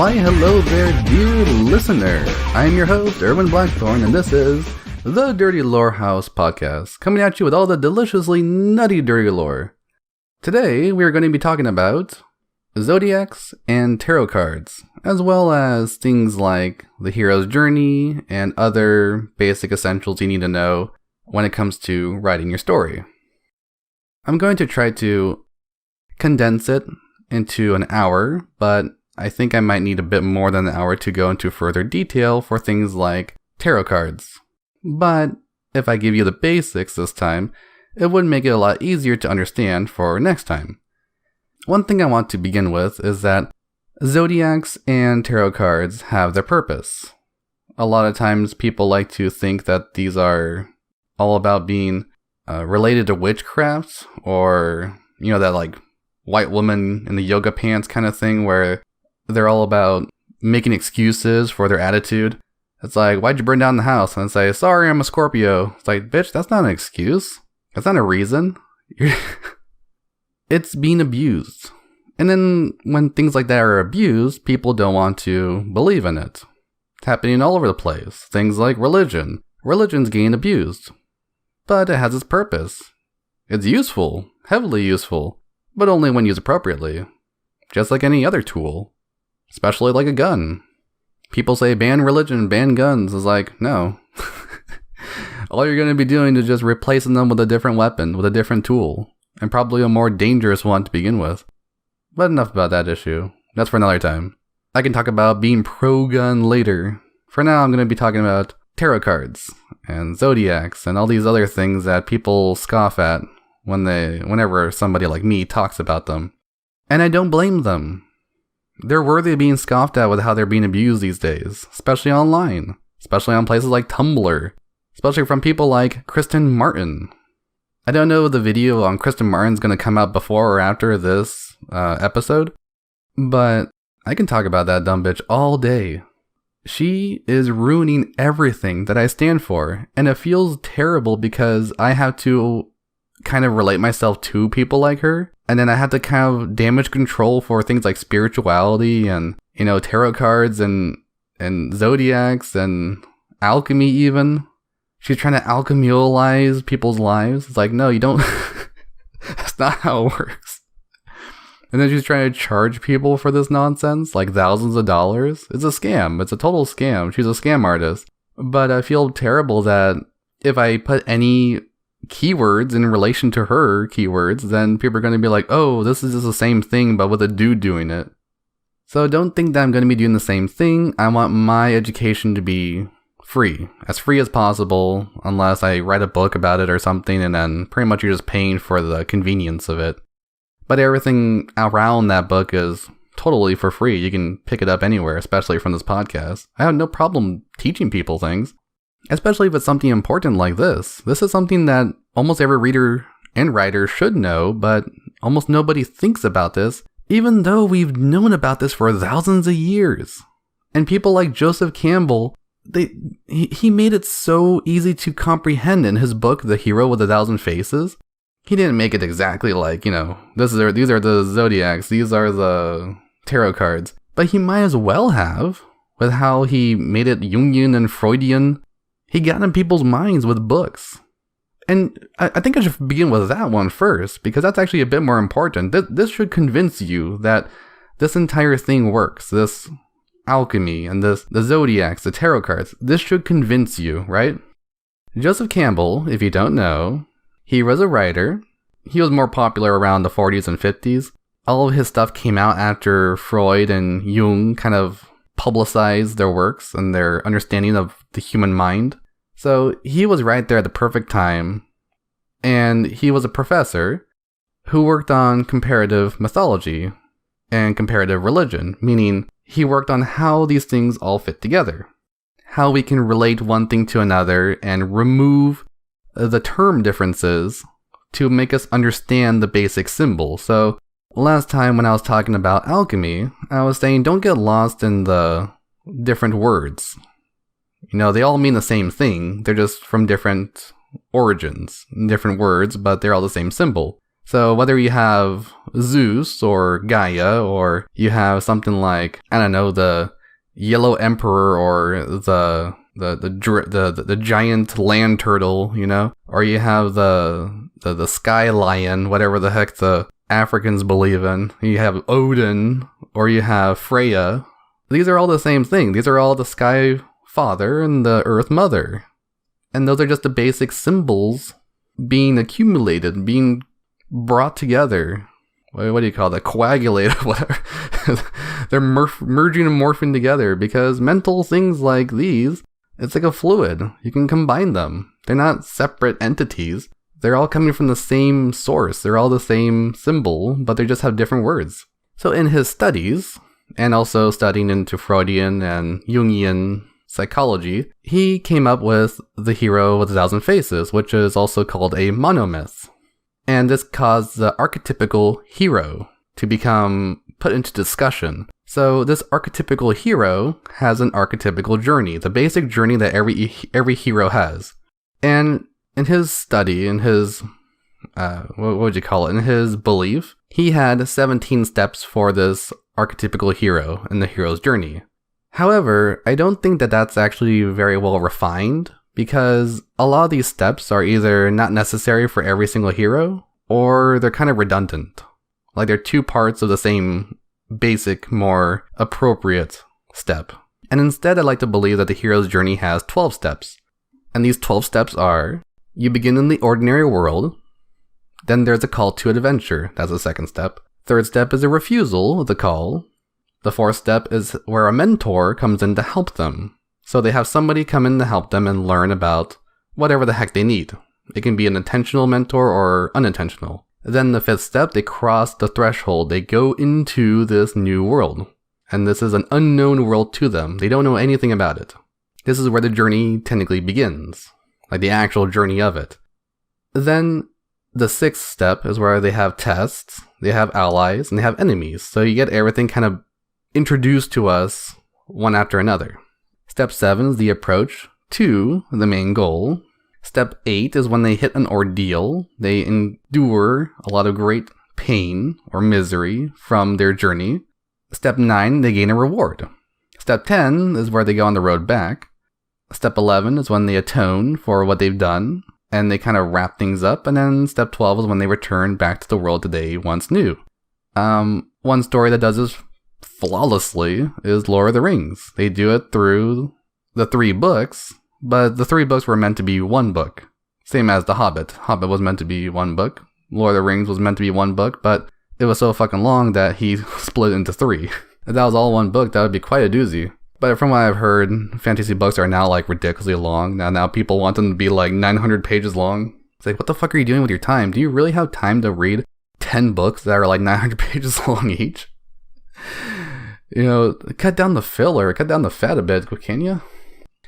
Why hello there, dear listener. I am your host, Erwin Blackthorn, and this is the Dirty Lore House podcast, coming at you with all the deliciously nutty dirty lore. Today, we are going to be talking about zodiacs and tarot cards, as well as things like the hero's journey and other basic essentials you need to know when it comes to writing your story. I'm going to try to condense it into an hour, but I think I might need a bit more than an hour to go into further detail for things like tarot cards. But if I give you the basics this time, it would make it a lot easier to understand for next time. One thing I want to begin with is that zodiacs and tarot cards have their purpose. A lot of times people like to think that these are all about being related to witchcraft, or, that like white woman in the yoga pants kind of thing where they're all about making excuses for their attitude. It's like, why'd you burn down the house? And say, sorry, I'm a Scorpio. It's like, bitch, that's not an excuse. That's not a reason. It's being abused. And then when things like that are abused, people don't want to believe in it. It's happening all over the place. Things like religion. Religion's getting abused. But it has its purpose. It's useful, heavily useful, but only when used appropriately. Just like any other tool. Especially like a gun. People say ban religion, ban guns. It's like, no. All you're going to be doing is just replacing them with a different weapon, with a different tool. And probably a more dangerous one to begin with. But enough about that issue. That's for another time. I can talk about being pro-gun later. For now, I'm going to be talking about tarot cards and zodiacs and all these other things that people scoff at whenever somebody like me talks about them. And I don't blame them. They're worthy of being scoffed at with how they're being abused these days, especially online, especially on places like Tumblr, especially from people like Kristen Martin. I don't know if the video on Kristen Martin's going to come out before or after this episode, but I can talk about that dumb bitch all day. She is ruining everything that I stand for, and it feels terrible because I have to kind of relate myself to people like her. And then I had to kind of damage control for things like spirituality and, tarot cards and zodiacs and alchemy even. She's trying to alchemialize people's lives. It's like, no, you don't. That's not how it works. And then she's trying to charge people for this nonsense, like thousands of dollars. It's a scam. It's a total scam. She's a scam artist. But I feel terrible that if I put any keywords in relation to her keywords, then people are going to be like, oh, this is just the same thing but with a dude doing it. So don't think that I'm going to be doing the same thing. I want my education to be free as possible, unless I write a book about it or something, and then pretty much you're just paying for the convenience of it. But everything around that book is totally for free. You can pick it up anywhere, especially from this podcast. I have no problem teaching people things. Especially if it's something important like this. This is something that almost every reader and writer should know, but almost nobody thinks about this, even though we've known about this for thousands of years. And people like Joseph Campbell, he made it so easy to comprehend in his book, The Hero with a Thousand Faces. He didn't make it exactly like, these are the zodiacs, these are the tarot cards. But he might as well have, with how he made it Jungian and Freudian. He got in people's minds with books. And I think I should begin with that one first, because that's actually a bit more important. This should convince you that this entire thing works. This alchemy and the zodiacs, the tarot cards. This should convince you, right? Joseph Campbell, if you don't know, he was a writer. He was more popular around the 40s and 50s. All of his stuff came out after Freud and Jung kind of publicized their works and their understanding of the human mind. So he was right there at the perfect time, and he was a professor who worked on comparative mythology and comparative religion, meaning he worked on how these things all fit together, how we can relate one thing to another and remove the term differences to make us understand the basic symbol. So last time when I was talking about alchemy, I was saying don't get lost in the different words. They all mean the same thing. They're just from different origins, different words, but they're all the same symbol. So whether you have Zeus or Gaia, or you have something like, I don't know, the Yellow Emperor, or the giant land turtle, you know, or you have the sky lion, whatever the heck the Africans believe in. You have Odin, or you have Freya. These are all the same thing. These are all the sky father and the earth mother. And those are just the basic symbols being accumulated, being brought together. What do you call that? Coagulated, whatever. They're merging and morphing together, because mental things like these, it's like a fluid. You can combine them. They're not separate entities. They're all coming from the same source. They're all the same symbol, but they just have different words. So in his studies, and also studying into Freudian and Jungian psychology, he came up with the hero with 1,000 faces, which is also called a monomyth. And this caused the archetypical hero to become put into discussion. So this archetypical hero has an archetypical journey, the basic journey that every hero has. And in his study, in his, what would you call it, in his belief, he had 17 steps for this archetypical hero in the hero's journey. However, I don't think that that's actually very well refined, because a lot of these steps are either not necessary for every single hero, or they're kind of redundant. Like they're two parts of the same basic, more appropriate step. And instead, I like to believe that the hero's journey has 12 steps. And these 12 steps are, you begin in the ordinary world, then there's a call to adventure, that's the second step. Third step is a refusal of the call. The fourth step is where a mentor comes in to help them. So they have somebody come in to help them and learn about whatever the heck they need. It can be an intentional mentor or unintentional. Then the fifth step, they cross the threshold. They go into this new world. And this is an unknown world to them. They don't know anything about it. This is where the journey technically begins. Like the actual journey of it. Then the sixth step is where they have tests, they have allies, and they have enemies. So you get everything kind of introduced to us one after another. Step 7 is the approach to the main goal. Step 8 is when they hit an ordeal. They endure a lot of great pain or misery from their journey. Step 9, they gain a reward. Step 10 is where they go on the road back. Step 11 is when they atone for what they've done, and they kind of wrap things up. And then step 12 is when they return back to the world that they once knew. One story that does this flawlessly is Lord of the Rings. They do it through the 3 books, but the 3 books were meant to be one book. Same as The Hobbit. Hobbit was meant to be one book. Lord of the Rings was meant to be one book, but it was so fucking long that he split it into 3. If that was all one book, that would be quite a doozy. But from what I've heard, fantasy books are now like ridiculously long. Now people want them to be like 900 pages long. It's like, what the fuck are you doing with your time? Do you really have time to read 10 books that are like 900 pages long each? You know, cut down the filler, cut down the fat a bit, can you?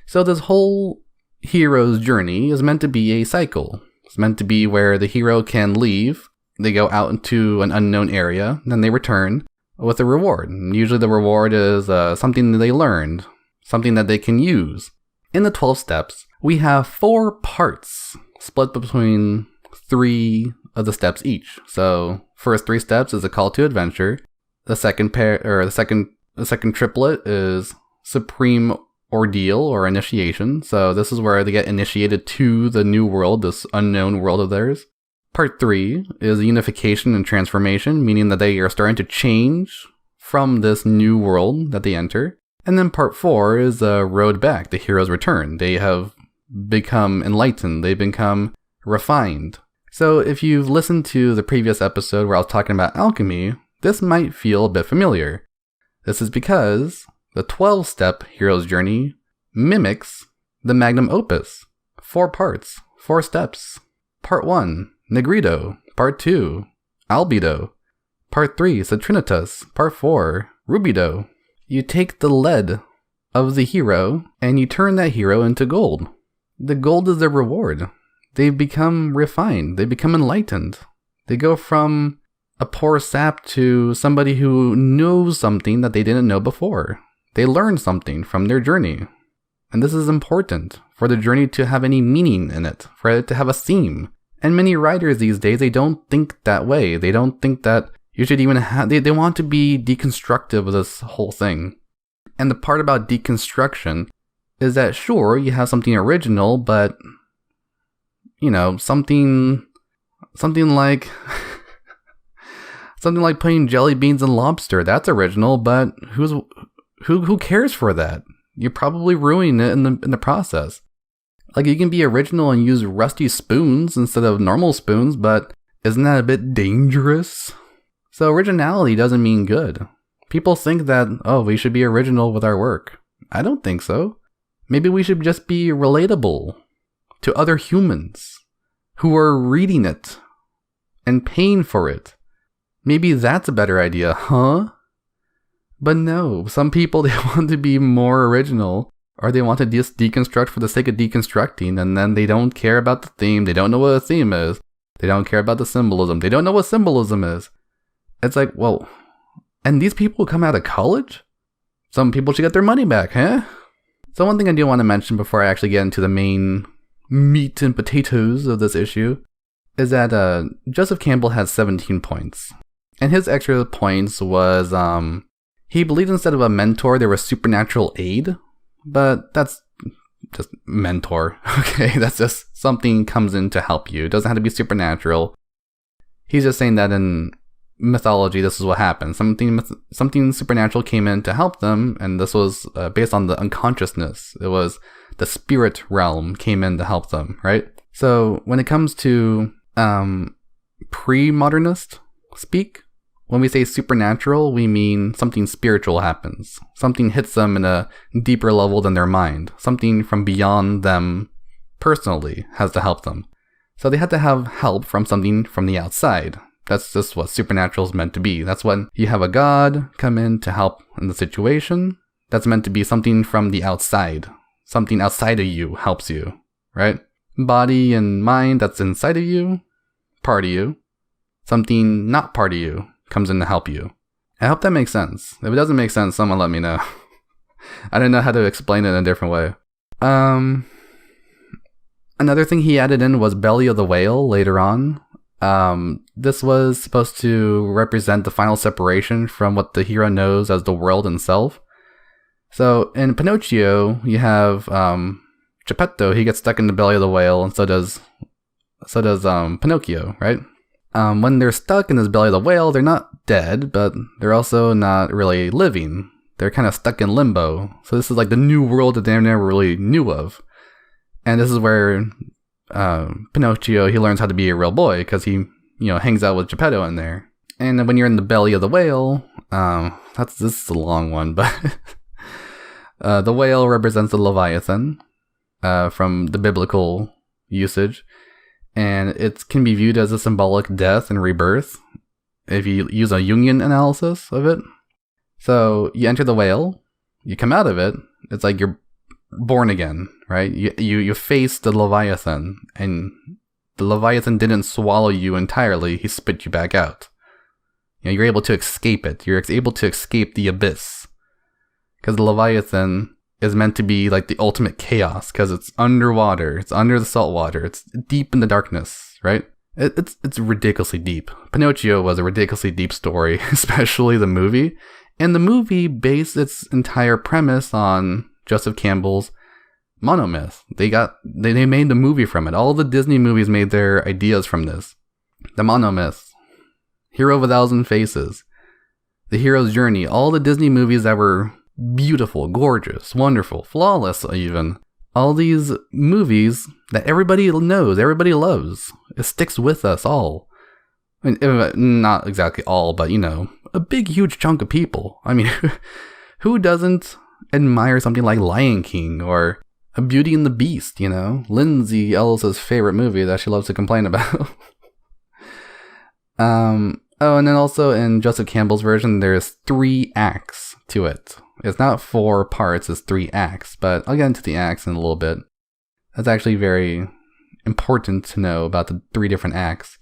So this whole hero's journey is meant to be a cycle. It's meant to be where the hero can leave, they go out into an unknown area, then they return with a reward. And usually the reward is something that they learned, something that they can use. In the 12 steps, we have 4 parts split between 3 of the steps each. So first 3 steps is a call to adventure. The second the second triplet is supreme ordeal or initiation. So this is where they get initiated to the new world, this unknown world of theirs. Part 3 is unification and transformation, meaning that they are starting to change from this new world that they enter. And then part 4 is the road back, the hero's return. They have become enlightened, they become refined. So if you've listened to the previous episode where I was talking about alchemy, this might feel a bit familiar. This is because the 12-step hero's journey mimics the magnum opus. 4 parts, 4 steps. Part 1, Negrito. Part 2, Albedo. Part 3, Citrinitas. Part 4, Rubido. You take the lead of the hero and you turn that hero into gold. The gold is their reward. They become refined. They become enlightened. They go from a poor sap to somebody who knows something that they didn't know before. They learn something from their journey. And this is important for the journey to have any meaning in it, for it to have a theme. And many writers these days, they don't think that way. They don't think that you should even have... They want to be deconstructive of this whole thing. And the part about deconstruction is that, sure, you have something original, but, you know, something like... something like putting jelly beans in lobster. That's original, but who cares for that? You're probably ruining it in the process. Like, you can be original and use rusty spoons instead of normal spoons, but isn't that a bit dangerous? So originality doesn't mean good. People think that, oh, we should be original with our work. I don't think so. Maybe we should just be relatable to other humans who are reading it and paying for it. Maybe that's a better idea, huh? But no, some people, they want to be more original, or they want to just deconstruct for the sake of deconstructing, and then they don't care about the theme. They don't know what a theme is. They don't care about the symbolism. They don't know what symbolism is. It's like, well, and these people come out of college? Some people should get their money back, huh? So one thing I do want to mention before I actually get into the main meat and potatoes of this issue is that Joseph Campbell has 17 points. And his extra points was, he believed instead of a mentor, there was supernatural aid. But that's just mentor, okay? That's just something comes in to help you. It doesn't have to be supernatural. He's just saying that in mythology, this is what happened. Something supernatural came in to help them, and this was based on the unconsciousness. It was the spirit realm came in to help them, right? So when it comes to pre-modernist speak, when we say supernatural, we mean something spiritual happens. Something hits them in a deeper level than their mind. Something from beyond them personally has to help them. So they had to have help from something from the outside. That's just what supernatural is meant to be. That's when you have a god come in to help in the situation. That's meant to be something from the outside. Something outside of you helps you, right? Body and mind that's inside of you, part of you. Something not part of you comes in to help you. I hope that makes sense. If it doesn't make sense, someone let me know. I don't know how to explain it in a different way. Another thing he added in was Belly of the Whale later on. This was supposed to represent the final separation from what the hero knows as the world itself. So in Pinocchio, you have Geppetto. He gets stuck in the belly of the whale, and so does Pinocchio, right? When they're stuck in this belly of the whale, they're not dead, but they're also not really living. They're kind of stuck in limbo. So this is like the new world that they never really knew of. And this is where Pinocchio, he learns how to be a real boy because he, hangs out with Geppetto in there. And when you're in the belly of the whale, this is a long one, but the whale represents the Leviathan from the biblical usage. And it can be viewed as a symbolic death and rebirth if you use a Jungian analysis of it. So you enter the whale, you come out of it, it's like you're born again, right? You face the Leviathan, and the Leviathan didn't swallow you entirely, he spit you back out. You're able to escape it. You're able to escape the abyss. Because the Leviathan is meant to be like the ultimate chaos, because it's underwater, it's under the salt water, it's deep in the darkness, right? It's ridiculously deep. Pinocchio was a ridiculously deep story, especially the movie. And the movie based its entire premise on Joseph Campbell's monomyth. They made the movie from it. All the Disney movies made their ideas from this. The monomyth, Hero of a Thousand Faces, The Hero's Journey, all the Disney movies that were beautiful, gorgeous, wonderful, flawless even. All these movies that everybody knows, everybody loves. It sticks with us all. I mean, not exactly all, but a big, huge chunk of people. I mean, who doesn't admire something like Lion King or A Beauty and the Beast, Lindsay Ellis's favorite movie that she loves to complain about. And then also in Joseph Campbell's version, there's 3 acts to it. It's not 4 parts, it's 3 acts, but I'll get into the acts in a little bit. That's actually very important to know about the 3 different acts.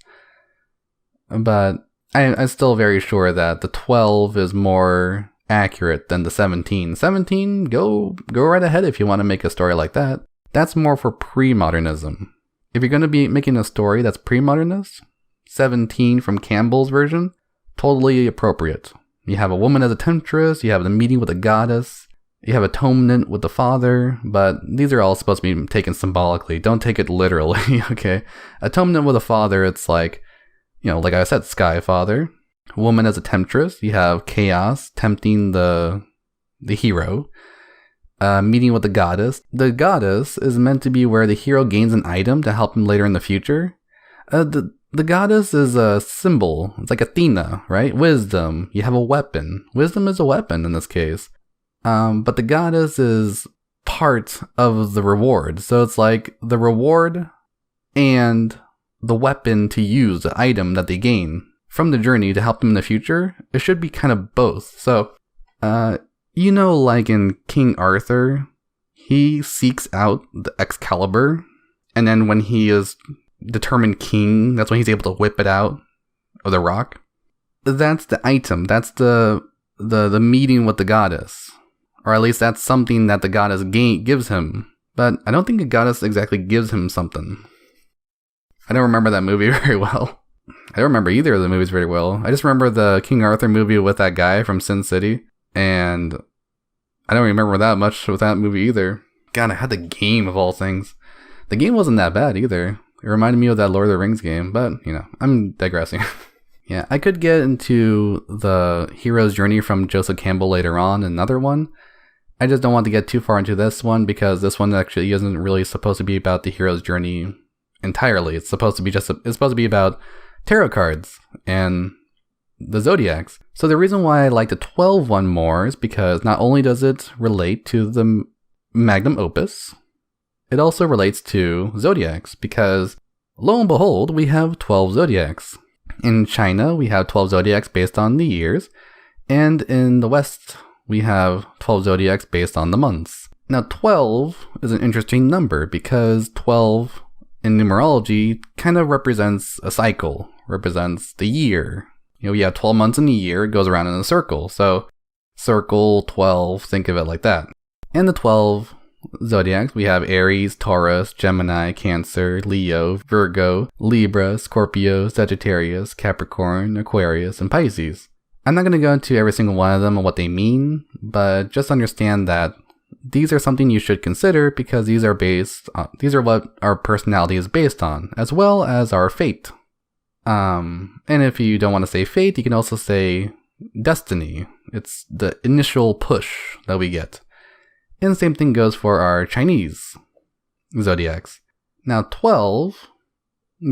But I'm still very sure that the 12 is more accurate than the 17. 17, go right ahead if you want to make a story like that. That's more for pre-modernism. If you're going to be making a story that's pre-modernist, 17 from Campbell's version, totally appropriate. You have a woman as a temptress, you have the meeting with a goddess, you have atonement with the father, but these are all supposed to be taken symbolically. Don't take it literally, okay? Atonement with a father, it's like, like I said, Sky Father. Woman as a temptress, you have chaos tempting the hero. Meeting with the goddess. The goddess is meant to be where the hero gains an item to help him later in the future. The goddess is a symbol. It's like Athena, right? Wisdom. You have a weapon. Wisdom is a weapon in this case. But the goddess is part of the reward. So it's like the reward and the weapon to use, the item that they gain from the journey to help them in the future. It should be kind of both. So, like in King Arthur, he seeks out the Excalibur, and then when he is determined king, that's when he's able to whip it out of the rock. That's the item. That's the meeting with the goddess. Or at least that's something that the goddess gives him. But I don't think the goddess exactly gives him something. I don't remember that movie very well. I don't remember either of the movies very well. I just remember the King Arthur movie with that guy from Sin City. And I don't remember that much with that movie either. God, I had the game of all things. The game wasn't that bad either. It reminded me of that Lord of the Rings game. But, I'm digressing. Yeah, I could get into the hero's journey from Joseph Campbell later on, another one. I just don't want to get too far into this one because this one actually isn't really supposed to be about the hero's journey entirely. It's supposed to be about tarot cards and the zodiacs. So the reason why I like the 12 one more is because not only does it relate to the magnum opus, it also relates to zodiacs because lo and behold, we have 12 zodiacs. In China, we have 12 zodiacs based on the years, and in the West, we have 12 zodiacs based on the months. Now 12 is an interesting number because 12 in numerology kind of represents a cycle, represents the year. We have 12 months in a year, it goes around in a circle. So circle 12, think of it like that. And the 12 zodiacs, we have Aries, Taurus, Gemini, Cancer, Leo, Virgo, Libra, Scorpio, Sagittarius, Capricorn, Aquarius, and Pisces. I'm not going to go into every single one of them and what they mean, but just understand that these are something you should consider because these are what our personality is based on, as well as our fate. And if you don't want to say fate, you can also say destiny. It's the initial push that we get. And the same thing goes for our Chinese zodiacs. Now 12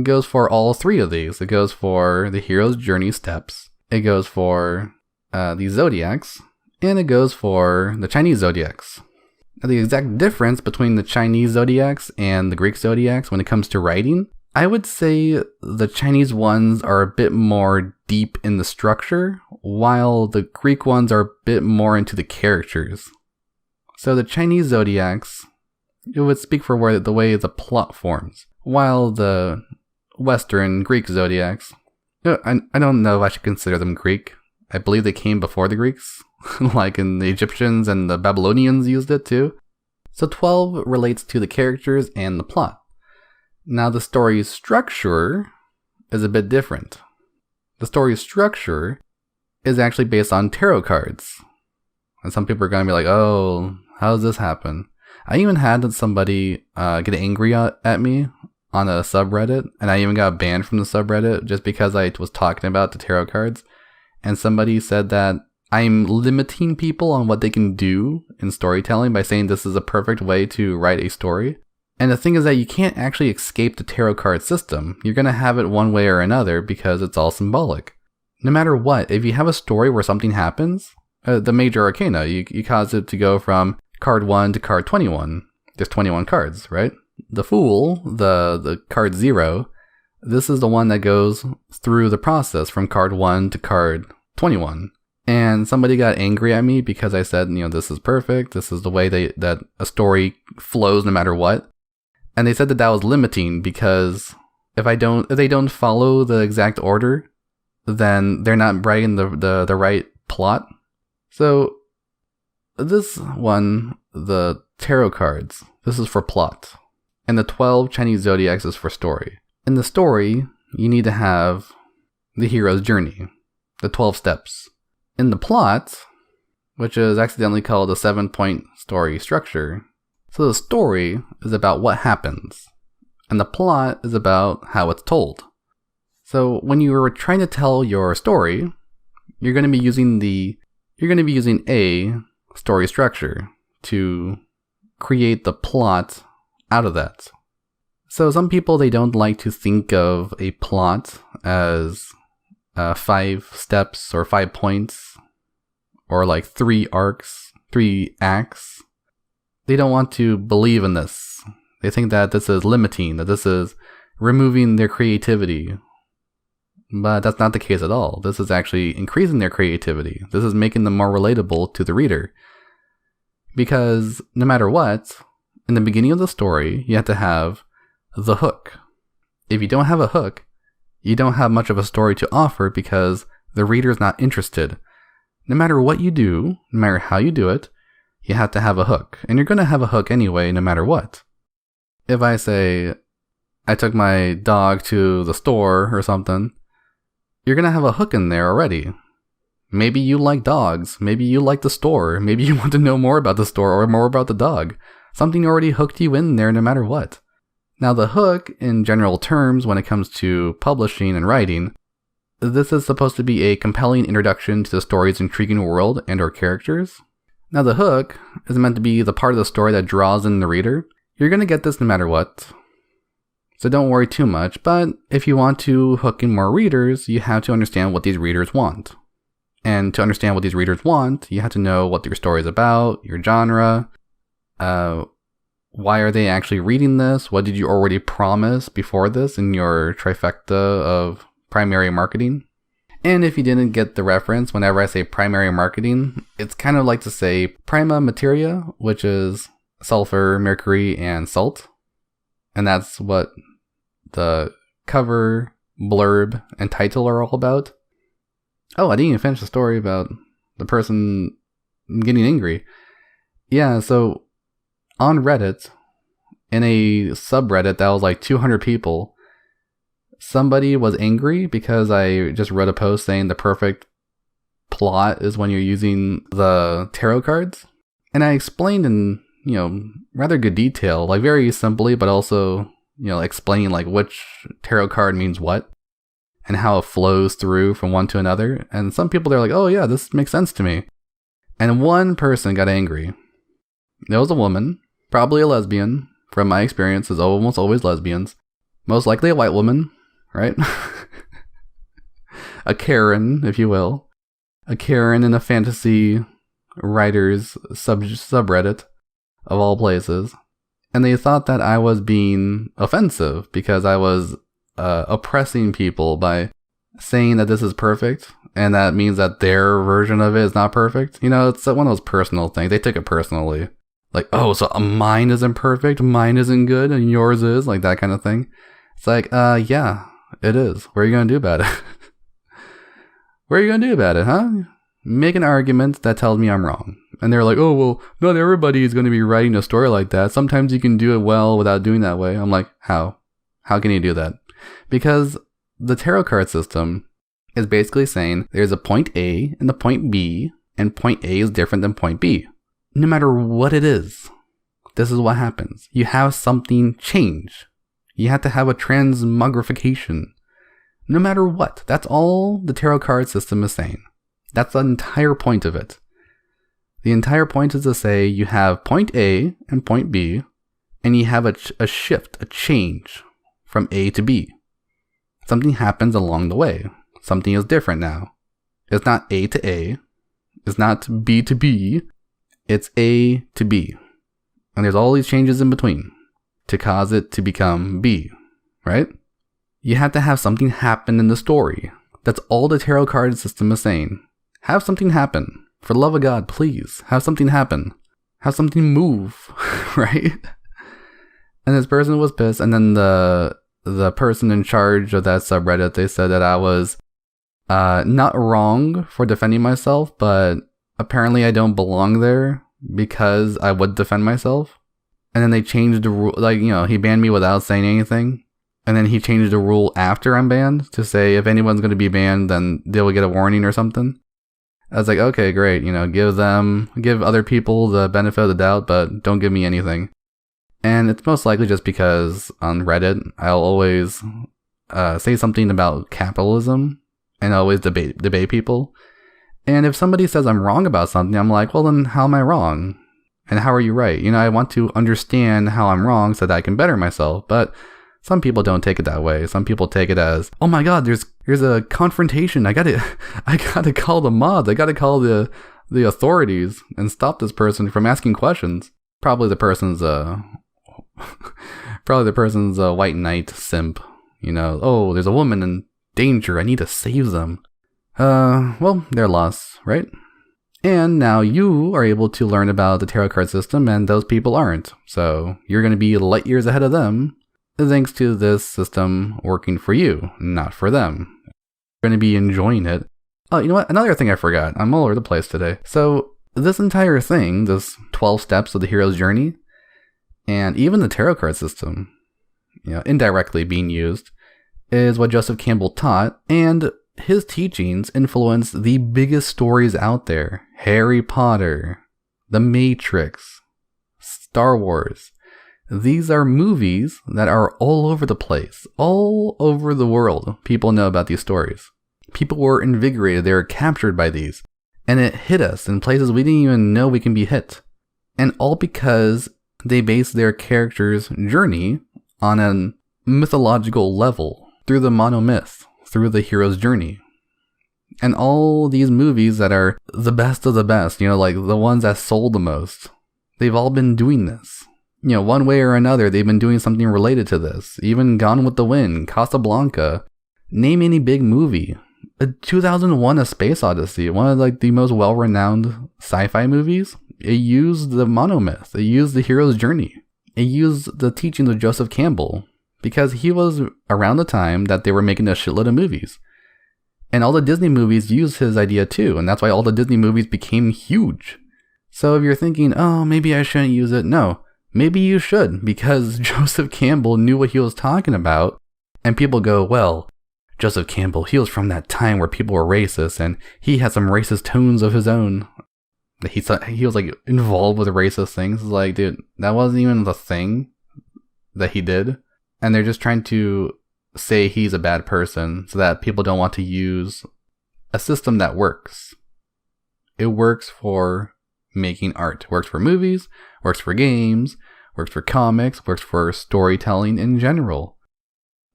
goes for all three of these. It goes for the hero's journey steps. It goes for the zodiacs. And it goes for the Chinese zodiacs. Now, the exact difference between the Chinese zodiacs and the Greek zodiacs when it comes to writing, I would say the Chinese ones are a bit more deep in the structure, while the Greek ones are a bit more into the characters. So the Chinese zodiacs, it would speak for the way the plot forms, while the Western Greek zodiacs, I don't know if I should consider them Greek. I believe they came before the Greeks, like in the Egyptians and the Babylonians used it too. So 12 relates to the characters and the plot. Now the story's structure is a bit different. The story's structure is actually based on tarot cards. And some people are going to be like, oh, how does this happen? I even had somebody get angry at me on a subreddit, and I even got banned from the subreddit just because I was talking about the tarot cards. And somebody said that I'm limiting people on what they can do in storytelling by saying this is a perfect way to write a story. And the thing is that you can't actually escape the tarot card system. You're going to have it one way or another because it's all symbolic. No matter what, if you have a story where something happens, the major arcana, you cause it to go from card 1 to card 21. There's 21 cards, right? The Fool, the card 0, this is the one that goes through the process from card 1 to card 21. And somebody got angry at me because I said, this is perfect. This is the way that a story flows no matter what. And they said that was limiting because if they don't follow the exact order, then they're not writing the right plot. So this one, the tarot cards, this is for plot. And the 12 Chinese zodiacs is for story. In the story, you need to have the hero's journey, the 12 steps. In the plot, which is accidentally called a 7-point story structure, so the story is about what happens, and the plot is about how it's told. So when you are trying to tell your story, you're going to be using a story structure to create the plot out of that. So some people, they don't like to think of a plot as 5 steps or 5 points or like 3 arcs, 3 acts. They don't want to believe in this. They think that this is limiting, that this is removing their creativity. But that's not the case at all. This is actually increasing their creativity. This is making them more relatable to the reader. Because no matter what, in the beginning of the story, you have to have the hook. If you don't have a hook, you don't have much of a story to offer because the reader is not interested. No matter what you do, no matter how you do it, you have to have a hook. And you're going to have a hook anyway, no matter what. If I say, I took my dog to the store or something, you're going to have a hook in there already. Maybe you like dogs. Maybe you like the store. Maybe you want to know more about the store or more about the dog. Something already hooked you in there no matter what. Now the hook, in general terms, when it comes to publishing and writing, this is supposed to be a compelling introduction to the story's intriguing world and or characters. Now the hook is meant to be the part of the story that draws in the reader. You're going to get this no matter what. So don't worry too much, but if you want to hook in more readers, you have to understand what these readers want. And to understand what these readers want, you have to know what your story is about, your genre, why are they actually reading this, what did you already promise before this in your trifecta of primary marketing. And if you didn't get the reference, whenever I say primary marketing, it's kind of like to say prima materia, which is sulfur, mercury, and salt. And that's what the cover, blurb, and title are all about. Oh, I didn't even finish the story about the person getting angry. Yeah, so on Reddit, in a subreddit that was like 200 people, somebody was angry because I just wrote a post saying the perfect plot is when you're using the tarot cards. And I explained in, rather good detail, like very simply, but also, explaining like which tarot card means what and how it flows through from one to another. And some people, they're like, oh yeah, this makes sense to me. And one person got angry. There was a woman, probably a lesbian. From my experience, is almost always lesbians. Most likely a white woman, right? A Karen, if you will. A Karen in a fantasy writers subreddit of all places. And they thought that I was being offensive because I was oppressing people by saying that this is perfect. And that means that their version of it is not perfect. It's one of those personal things. They took it personally. Like, oh, so mine isn't perfect, mine isn't good, and yours is, like that kind of thing. It's like, yeah, it is. What are you going to do about it? What are you going to do about it, huh? Make an argument that tells me I'm wrong. And they're like, oh, well, not everybody is going to be writing a story like that. Sometimes you can do it well without doing that way. I'm like, how? How can you do that? Because the tarot card system is basically saying there's a point A and a point B, and point A is different than point B. No matter what it is, this is what happens. You have something change. You have to have a transmogrification. No matter what. That's all the tarot card system is saying. That's the entire point of it. The entire point is to say you have point A and point B, and you have a shift, a change from A to B. Something happens along the way. Something is different now. It's not A to A. It's not B to B. It's A to B. And there's all these changes in between to cause it to become B, right? You have to have something happen in the story. That's all the tarot card system is saying. Have something happen. For the love of God, please. Have something happen. Have something move, right? And this person was pissed. And then the person in charge of that subreddit, they said that I was not wrong for defending myself, but apparently I don't belong there because I would defend myself. And then they changed the rule, like, he banned me without saying anything. And then he changed the rule after I'm banned to say if anyone's going to be banned, then they will get a warning or something. I was like, okay, great. Give other people the benefit of the doubt, but don't give me anything. And it's most likely just because on Reddit, I'll always say something about capitalism and always debate people. And if somebody says I'm wrong about something, I'm like, well, then how am I wrong? And how are you right? I want to understand how I'm wrong so that I can better myself. But some people don't take it that way. Some people take it as, oh my god, there's a confrontation. I gotta call the mods. I gotta call the authorities and stop this person from asking questions. Probably the person's a white knight simp. Oh, there's a woman in danger. I need to save them. Well, they're lost, right? And now you are able to learn about the tarot card system, and those people aren't. So you're going to be light years ahead of them, thanks to this system working for you, not for them. You're going to be enjoying it. Oh, you know what? Another thing I forgot. I'm all over the place today. So this entire thing, this 12 steps of the hero's journey, and even the tarot card system, indirectly being used, is what Joseph Campbell taught, and his teachings influenced the biggest stories out there. Harry Potter, The Matrix, Star Wars. These are movies that are all over the place, all over the world. People know about these stories. People were invigorated, they were captured by these. And it hit us in places we didn't even know we can be hit. And all because they based their character's journey on a mythological level, through the monomyth, through the hero's journey. And all these movies that are the best of the best, like the ones that sold the most, they've all been doing this. One way or another, they've been doing something related to this. Even Gone with the Wind, Casablanca, name any big movie. 2001 A Space Odyssey, one of the most well-renowned sci-fi movies, it used the monomyth, it used the hero's journey. It used the teachings of Joseph Campbell, because he was around the time that they were making a shitload of movies. And all the Disney movies used his idea too, and that's why all the Disney movies became huge. So if you're thinking, oh, maybe I shouldn't use it, no, maybe you should, because Joseph Campbell knew what he was talking about, and people go, well, Joseph Campbell, he was from that time where people were racist, and he had some racist tones of his own. He was involved with racist things. It's like, dude, that wasn't even the thing that he did. And they're just trying to say he's a bad person so that people don't want to use a system that works. It works for making art. It works for movies, works for games, works for comics, works for storytelling in general.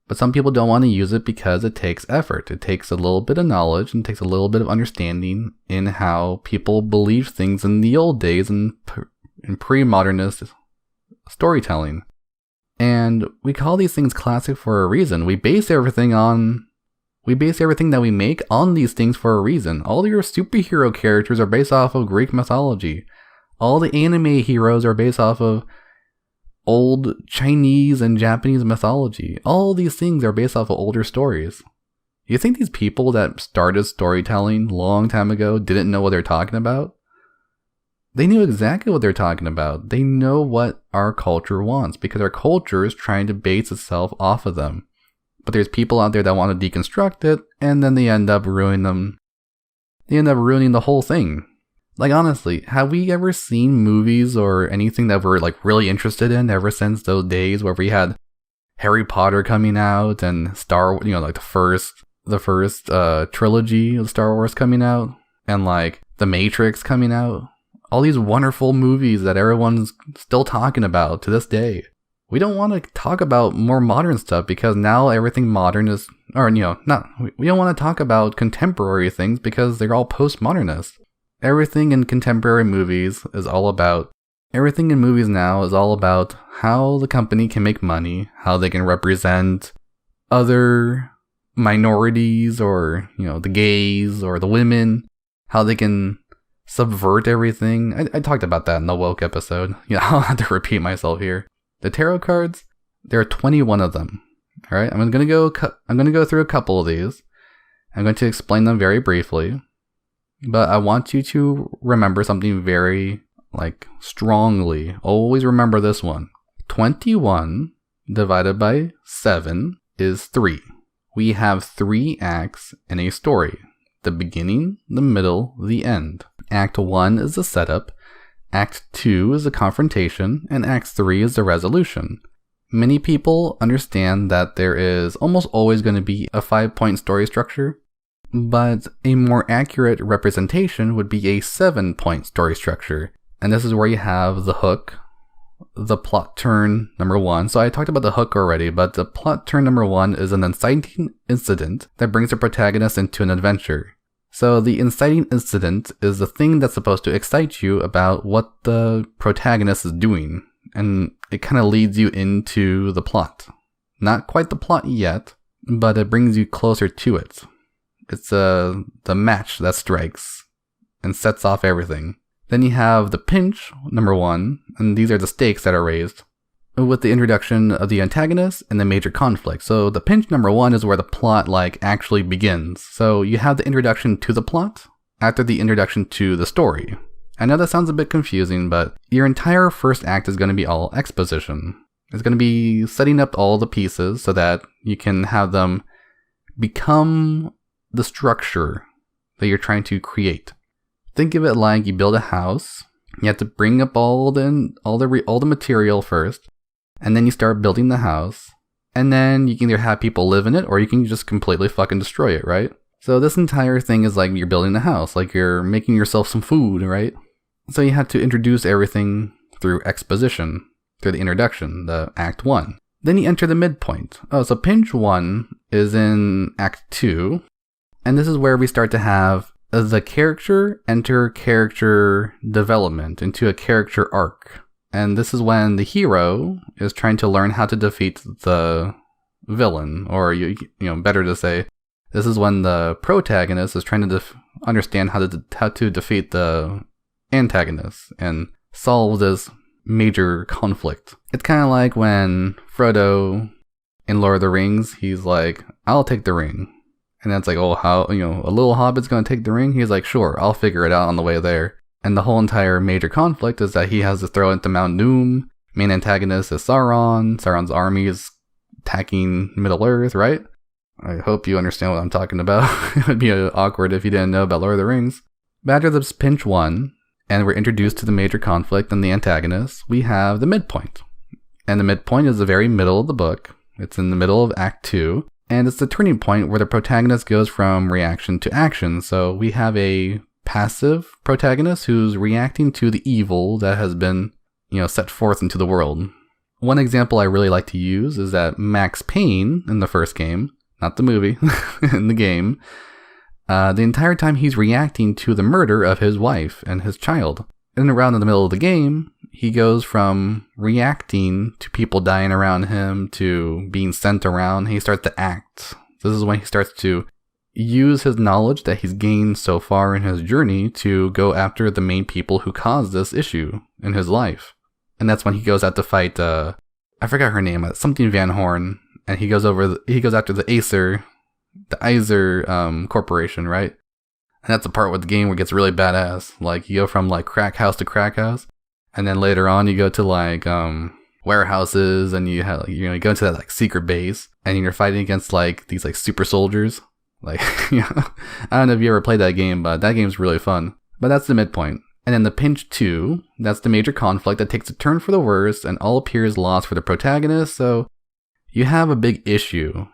But some people don't want to use it because it takes effort. It takes a little bit of knowledge and takes a little bit of understanding in how people believe things in the old days in pre-modernist storytelling. And we call these things classic for a reason. We base everything that we make on these things for a reason. All your superhero characters are based off of Greek mythology. All the anime heroes are based off of old Chinese and Japanese mythology. All these things are based off of older stories. You think these people that started storytelling a long time ago didn't know what they're talking about? They knew exactly what they're talking about. They know what our culture wants because our culture is trying to base itself off of them. But there's people out there that want to deconstruct it, and then they end up ruining them. They end up ruining the whole thing. Honestly, have we ever seen movies or anything that we're really interested in ever since those days where we had Harry Potter coming out and the first trilogy of Star Wars coming out, and The Matrix coming out? All these wonderful movies that everyone's still talking about to this day. We don't want to talk about more modern stuff because now everything modern is, we don't want to talk about contemporary things because they're all postmodernist. Everything in contemporary movies is all about, everything in movies now is all about how the company can make money, how they can represent other minorities or, the gays or the women, how they can subvert everything. I talked about that in the woke episode. I'll have to repeat myself here. The tarot cards, there are 21 of them. All right, I'm going to go through a couple of these. I'm going to explain them very briefly, but I want you to remember something very Like, strongly. Always remember this one. 21 divided by 7 is 3. We have 3 acts in a story. The beginning, the middle, the end. Act 1 is the setup. Act 2 is the confrontation. And Act 3 is the resolution. Many people understand that there is almost always going to be a 5-point story structure, but a more accurate representation would be a 7-point story structure. And this is where you have the hook, the plot turn number 1. So I talked about the hook already, but the plot turn number 1 is an inciting incident that brings the protagonist into an adventure. So the inciting incident is the thing that's supposed to excite you about what the protagonist is doing. And it kind of leads you into the plot. Not quite the plot yet, but it brings you closer to it. It's the match that strikes and sets off everything. Then you have the pinch, number 1, and these are the stakes that are raised with the introduction of the antagonist and the major conflict. So the pinch number 1 is where the plot actually begins. So you have the introduction to the plot after the introduction to the story. I know that sounds a bit confusing, but your entire first act is going to be all exposition. It's going to be setting up all the pieces so that you can have them become the structure that you're trying to create. Think of it like you build a house. You have to bring up all the material first, and then you start building the house. And then you can either have people live in it, or you can just completely fucking destroy it, right? So this entire thing is like you're building a house, like you're making yourself some food, right? So you have to introduce everything through exposition, through the introduction, the Act 1. Then you enter the midpoint. So pinch 1 is in Act 2, and this is where we start to have the character enter character development into a character arc. And this is when the hero is trying to learn how to defeat the villain, or you know, better to say, this is when the protagonist is trying to understand how to defeat the antagonist and solve this major conflict. It's kind of like when Frodo in Lord of the Rings, he's like, I'll take the ring. And that's like, oh, how, you know, a little hobbit's gonna take the ring? He's like, sure, I'll figure it out on the way there. And the whole entire major conflict is that he has to throw it into Mount Doom. Main antagonist is Sauron. Sauron's army is attacking Middle-earth, right? I hope you understand what I'm talking about. It would be awkward if you didn't know about Lord of the Rings. But after this pinch 1, and we're introduced to the major conflict and the antagonist, we have the midpoint. And the midpoint is the very middle of the book. It's in the middle of Act 2. And it's the turning point where the protagonist goes from reaction to action. So we have a passive protagonist who's reacting to the evil that has been, you know, set forth into the world. One example I really like to use is that Max Payne in the first game, not the movie, in the game, the entire time he's reacting to the murder of his wife and his child. And around in the middle of the game, he goes from reacting to people dying around him to being sent around. He starts to act. This is when he starts to use his knowledge that he's gained so far in his journey to go after the main people who caused this issue in his life. And that's when he goes out to fight, I forgot her name, something Van Horn. And he goes after the Acer Corporation, right? And that's the part with the game where it gets really badass. Like, you go from like crack house to crack house, and then later on you go to like warehouses, and you have, you know, you go into that like secret base, and you're fighting against like these like super soldiers. Like, you know, I don't know if you ever played that game, but that game's really fun. But that's the midpoint. And then the pinch 2, that's the major conflict that takes a turn for the worse, and all appears lost for the protagonist. So you have a big issue.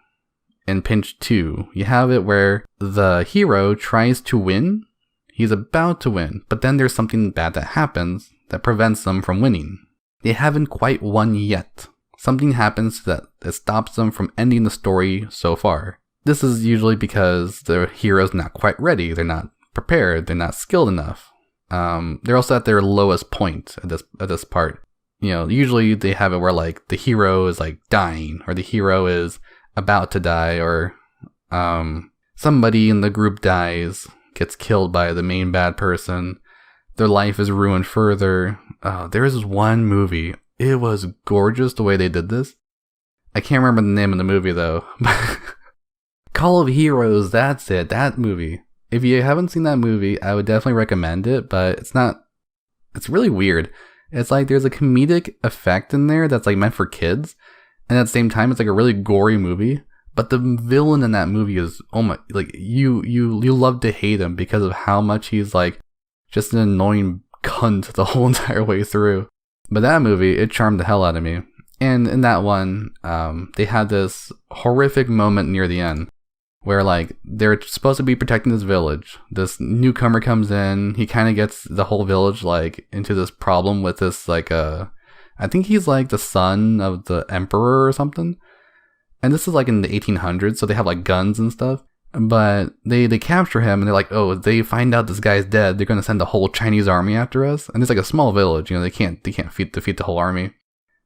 In pinch 2, you have it where the hero tries to win. He's about to win, but then there's something bad that happens that prevents them from winning. They haven't quite won yet. Something happens that stops them from ending the story so far. This is usually because the hero's not quite ready. They're not prepared. They're not skilled enough. They're also at their lowest point at this part. You know, usually they have it where like the hero is like dying, or the hero is about to die, or somebody in the group dies, gets killed by the main bad person, their life is ruined further. There is one movie, it was gorgeous the way they did this. I can't remember the name of the movie though. Call of Heroes, that's it, that movie. If you haven't seen that movie, I would definitely recommend it, but it's not It's really weird. It's like there's a comedic effect in there that's like meant for kids, and at the same time it's like a really gory movie. But the villain in that movie is, oh my, like you love to hate him because of how much he's like just an annoying cunt the whole entire way through. But that movie, it charmed the hell out of me. And in that one, they had this horrific moment near the end where like they're supposed to be protecting this village. This newcomer comes in, he kind of gets the whole village like into this problem with this like I think he's like the son of the emperor or something. And this is like in the 1800s, so they have like guns and stuff. But they capture him and they're like, oh, they find out this guy's dead, they're gonna send the whole Chinese army after us. And it's like a small village, they can't defeat the whole army.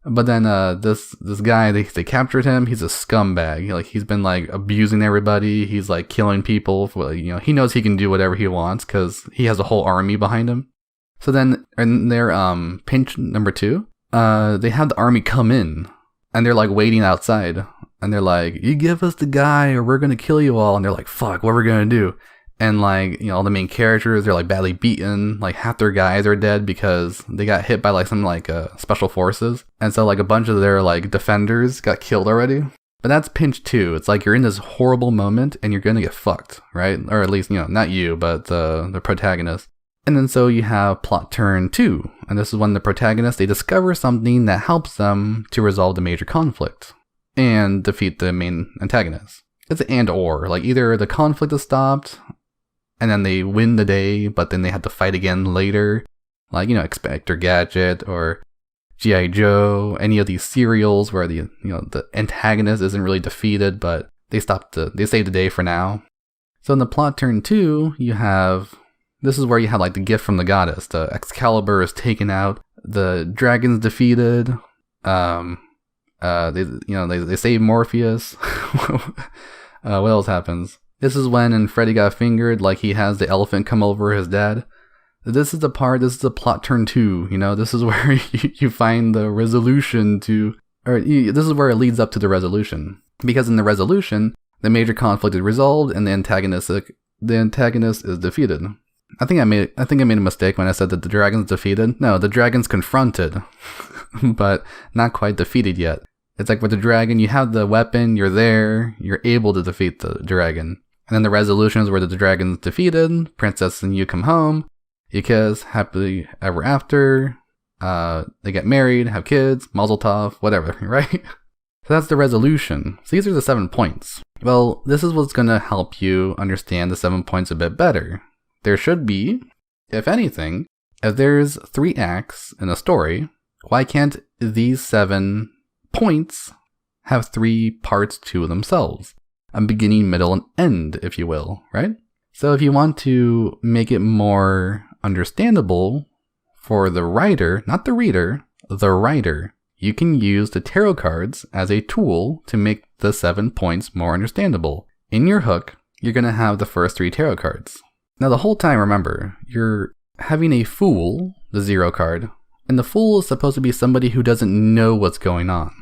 But then this guy, they captured him. He's a scumbag. Like he's been like abusing everybody. He's like killing people. He knows he can do whatever he wants because he has a whole army behind him. So then in their pinch number 2, they have the army come in and they're like waiting outside. And they're like, you give us the guy or we're going to kill you all. And they're like, fuck, what are we going to do? And like, all the main characters, they're like badly beaten. Like half their guys are dead because they got hit by like some like special forces. And so like a bunch of their like defenders got killed already. But that's pinch 2. It's like you're in this horrible moment and you're going to get fucked, right? Or at least, not you, but the protagonist. And then so you have plot turn 2. And this is when the protagonist, they discover something that helps them to resolve the major conflict and defeat the main antagonist. It's an and or. Like either the conflict is stopped and then they win the day, but then they have to fight again later. Like, Inspector Gadget or G.I. Joe, any of these serials where the antagonist isn't really defeated, but they save the day for now. So in the plot turn 2, this is where you have like the gift from the goddess. The Excalibur is taken out, the dragon's defeated, they save Morpheus. What else happens? This is when Freddy got fingered, like he has the elephant come over his dad. This is the plot turn 2, this is where you find the resolution this is where it leads up to the resolution. Because in the resolution, the major conflict is resolved and the antagonist is defeated. I think I made a mistake when I said that the dragon's defeated. No, the dragon's confronted, but not quite defeated yet. It's like with the dragon, you have the weapon, you're there, you're able to defeat the dragon. And then the resolution is where the dragon's defeated, princess and you come home, you kiss, happily ever after, they get married, have kids, mazel tov, whatever, right? So that's the resolution. So these are the 7 points. Well, this is what's going to help you understand the 7 points a bit better. There should be, if anything, if there's 3 acts in a story, why can't these 7 points have 3 parts to themselves? A beginning, middle, and end, if you will, right? So if you want to make it more understandable for the writer, not the reader, the writer, you can use the tarot cards as a tool to make the 7 points more understandable. In your hook, you're going to have the first 3 tarot cards. Now the whole time, remember, you're having a fool, the 0 card, and the fool is supposed to be somebody who doesn't know what's going on.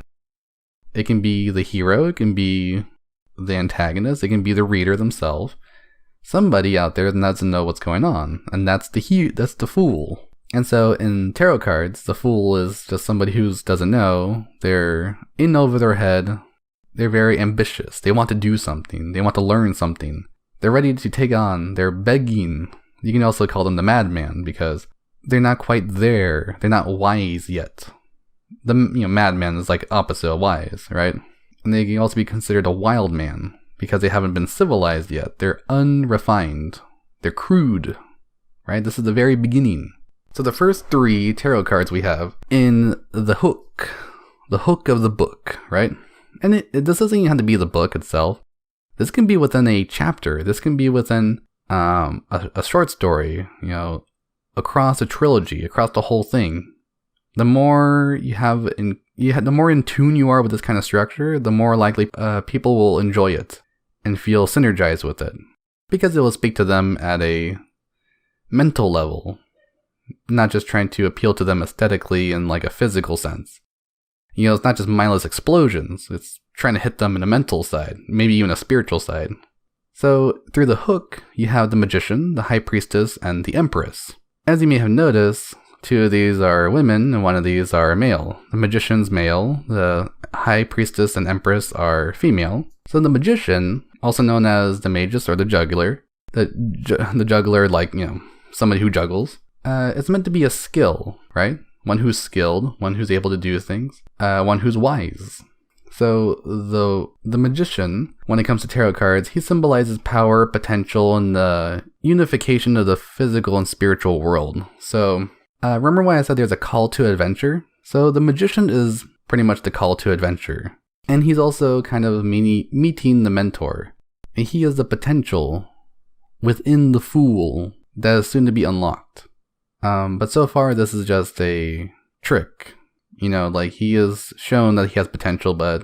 It can be the hero, it can be the antagonist, it can be the reader themselves. Somebody out there that doesn't know what's going on, and that's the fool. And so in tarot cards, the fool is just somebody who doesn't know. They're in over their head. They're very ambitious. They want to do something. They want to learn something. They're ready to take on. They're begging. You can also call them the madman because they're not quite there. They're not wise yet. The madman is like opposite of wise, right? And they can also be considered a wild man because they haven't been civilized yet. They're unrefined. They're crude, right? This is the very beginning. So the first 3 tarot cards we have in the hook of the book, right? And this doesn't even have to be the book itself. This can be within a chapter. This can be within a short story, across a trilogy, across the whole thing. The more the more in tune you are with this kind of structure, the more likely people will enjoy it and feel synergized with it. Because it will speak to them at a mental level, not just trying to appeal to them aesthetically in like a physical sense. It's not just mindless explosions, it's trying to hit them in a mental side, maybe even a spiritual side. So through the hook, you have the magician, the high priestess, and the empress. As you may have noticed, 2 of these are women, and 1 of these are male. The magician's male, the high priestess and empress are female. So the magician, also known as the magus or the juggler, the juggler, like, somebody who juggles, it's meant to be a skill, right? One who's skilled, one who's able to do things, one who's wise. So the magician, when it comes to tarot cards, he symbolizes power, potential, and the unification of the physical and spiritual world. So remember when I said there's a call to adventure? So the magician is pretty much the call to adventure. And he's also kind of meeting the mentor. And he is the potential within the fool that is soon to be unlocked. But so far, this is just a trick. He is shown that he has potential, but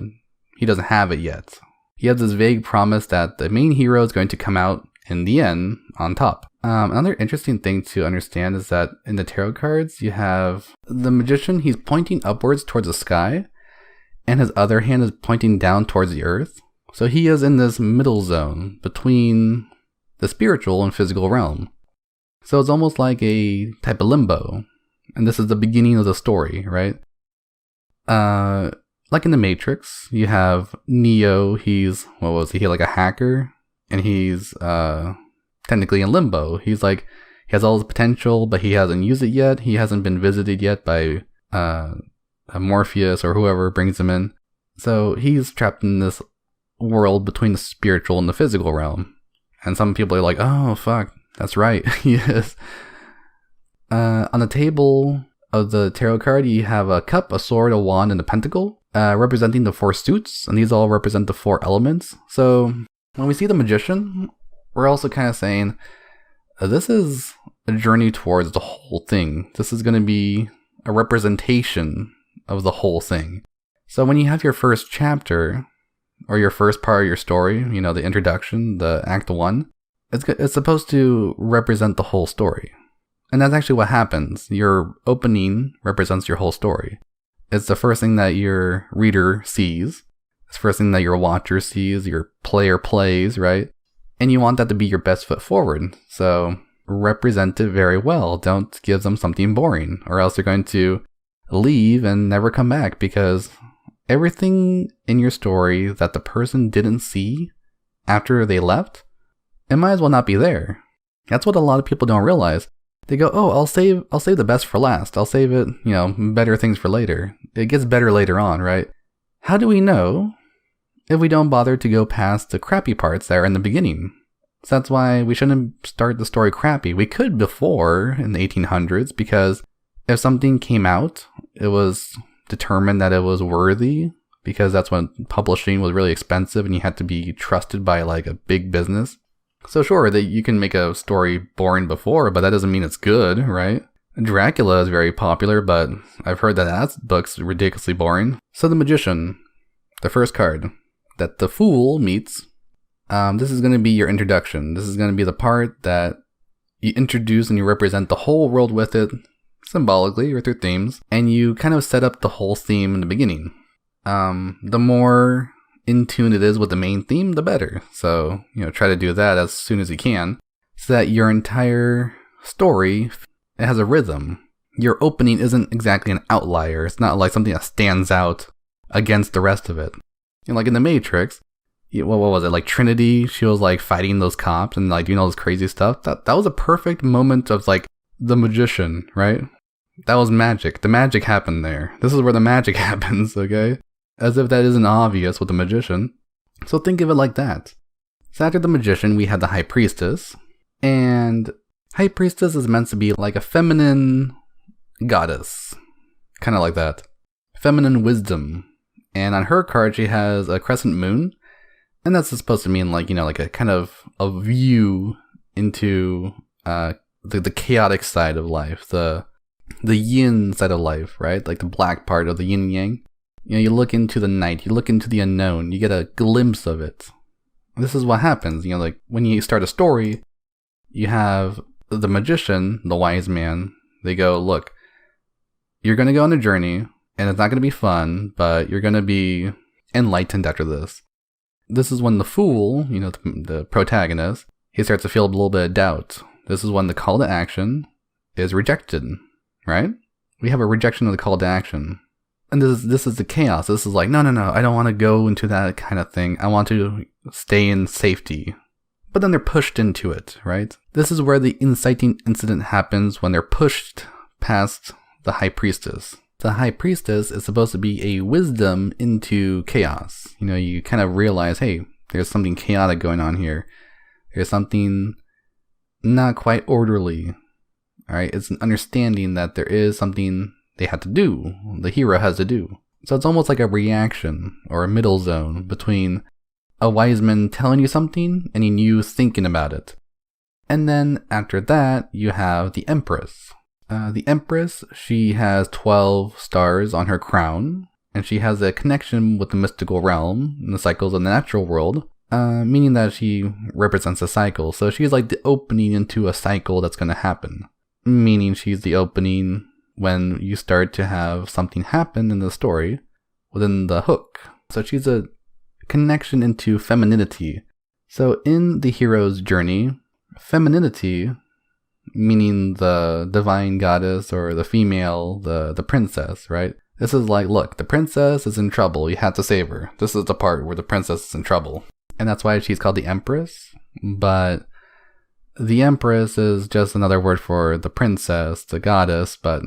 he doesn't have it yet. He has this vague promise that the main hero is going to come out in the end on top. Another interesting thing to understand is that in the tarot cards, you have the magician, he's pointing upwards towards the sky, and his other hand is pointing down towards the earth. So he is in this middle zone between the spiritual and physical realm. So it's almost like a type of limbo. And this is the beginning of the story, right? Like in the Matrix, you have Neo, he's like a hacker? And he's technically in limbo. He's like, he has all his potential, but he hasn't used it yet. He hasn't been visited yet by Morpheus or whoever brings him in. So he's trapped in this world between the spiritual and the physical realm. And some people are like, oh, fuck, that's right, he is. On the table of the tarot card, you have a cup, a sword, a wand, and a pentacle, representing the 4 suits, and these all represent the 4 elements. So when we see the magician, we're also kind of saying, this is a journey towards the whole thing. This is going to be a representation of the whole thing. So when you have your first chapter, or your first part of your story, the introduction, the act 1, it's supposed to represent the whole story. And that's actually what happens. Your opening represents your whole story. It's the first thing that your reader sees. It's the first thing that your watcher sees, your player plays, right? And you want that to be your best foot forward. So represent it very well. Don't give them something boring, or else they're going to leave and never come back, because everything in your story that the person didn't see after they left, it might as well not be there. That's what a lot of people don't realize. They go, oh, I'll save the best for last. I'll save it, better things for later. It gets better later on, right? How do we know if we don't bother to go past the crappy parts that are in the beginning? So that's why we shouldn't start the story crappy. We could before, in the 1800s, because if something came out, it was determined that it was worthy, because that's when publishing was really expensive and you had to be trusted by like a big business. So sure, that you can make a story boring before, but that doesn't mean it's good, right? Dracula is very popular, but I've heard that book's ridiculously boring. So the magician, the first card that the fool meets, this is going to be your introduction. This is going to be the part that you introduce and you represent the whole world with it, symbolically or through themes, and you kind of set up the whole theme in the beginning. The more in tune it is with the main theme, the better. So, try to do that as soon as you can, so that your entire story, it has a rhythm. Your opening isn't exactly an outlier. It's not like something that stands out against the rest of it. Like in the Matrix, what was it? Like Trinity, she was like fighting those cops and like doing all this crazy stuff. That was a perfect moment of like the magician, right? That was magic. The magic happened there. This is where the magic happens, okay? As if that isn't obvious with the magician. So think of it like that. So after the magician, we have the high priestess. And high priestess is meant to be like a feminine goddess. Kind of like that. Feminine wisdom. And on her card, she has a crescent moon. And that's supposed to mean like, like a kind of a view into the chaotic side of life. The yin side of life, right? Like the black part of the yin yang. You look into the night, you look into the unknown, you get a glimpse of it. This is what happens, like when you start a story, you have the magician, the wise man, they go, look, you're going to go on a journey, and it's not going to be fun, but you're going to be enlightened after this. This is when the fool, the protagonist, he starts to feel a little bit of doubt. This is when the call to action is rejected. right? We have a rejection of the call to action. And this is the chaos. This is like, no, I don't want to go into that kind of thing. I want to stay in safety. But then they're pushed into it, right? This is where the inciting incident happens, when they're pushed past the high priestess. The high priestess is supposed to be a wisdom into chaos. You kind of realize, hey, there's something chaotic going on here. There's something not quite orderly. All right, it's an understanding that there is something they had to do, the hero has to do. So it's almost like a reaction or a middle zone between a wise man telling you something and you thinking about it. And then after that, you have the Empress. The Empress, she has 12 stars on her crown, and she has a connection with the mystical realm and the cycles of the natural world, meaning that she represents a cycle. So she's like the opening into a cycle that's going to happen, meaning she's the opening when you start to have something happen in the story within the hook. So she's a connection into femininity. So in the hero's journey, femininity, meaning the divine goddess or the female, the princess, right? This is like, look, the princess is in trouble. You have to save her. This is the part where the princess is in trouble. And that's why she's called the Empress. But the Empress is just another word for the princess, the goddess, but,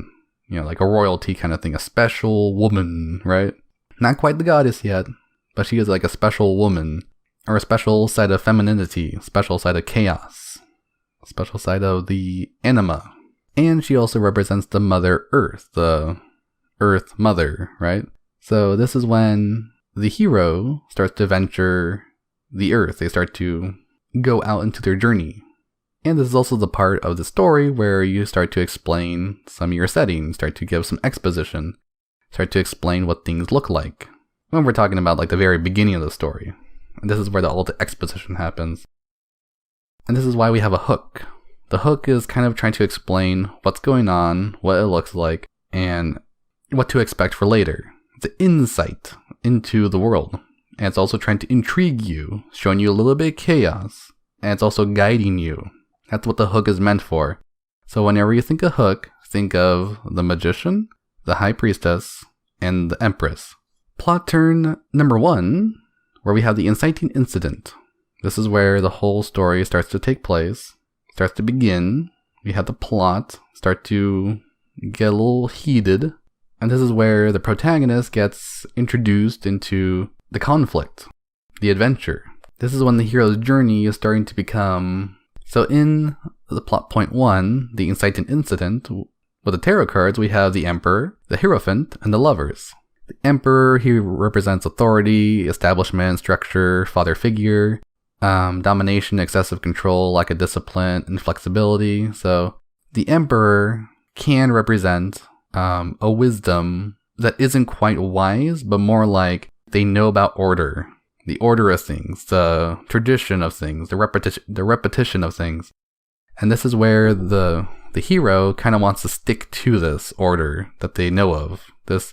like a royalty kind of thing, a special woman, right? Not quite the goddess yet, but she is like a special woman, or a special side of femininity, special side of chaos, a special side of the anima. And she also represents the Mother Earth, the Earth Mother, right? So this is when the hero starts to venture the earth. They start to go out into their journey. And this is also the part of the story where you start to explain some of your settings, start to give some exposition, start to explain what things look like. When we're talking about like the very beginning of the story. And this is where all the exposition happens. And this is why we have a hook. The hook is kind of trying to explain what's going on, what it looks like, and what to expect for later. It's an insight into the world. And it's also trying to intrigue you, showing you a little bit of chaos. And it's also guiding you. That's what the hook is meant for. So whenever you think of hook, think of the magician, the high priestess, and the empress. Plot turn number 1, where we have the inciting incident. This is where the whole story starts to take place, starts to begin. We have the plot start to get a little heated. And this is where the protagonist gets introduced into the conflict, the adventure. This is when the hero's journey is starting to become... So in the plot point 1, the inciting incident, with the tarot cards, we have the Emperor, the Hierophant, and the Lovers. The Emperor, he represents authority, establishment, structure, father figure, domination, excessive control, lack of discipline, and flexibility. So the Emperor can represent a wisdom that isn't quite wise, but more like they know about order. The order of things, the tradition of things, the repetition of things. And this is where the hero kind of wants to stick to this order that they know of, this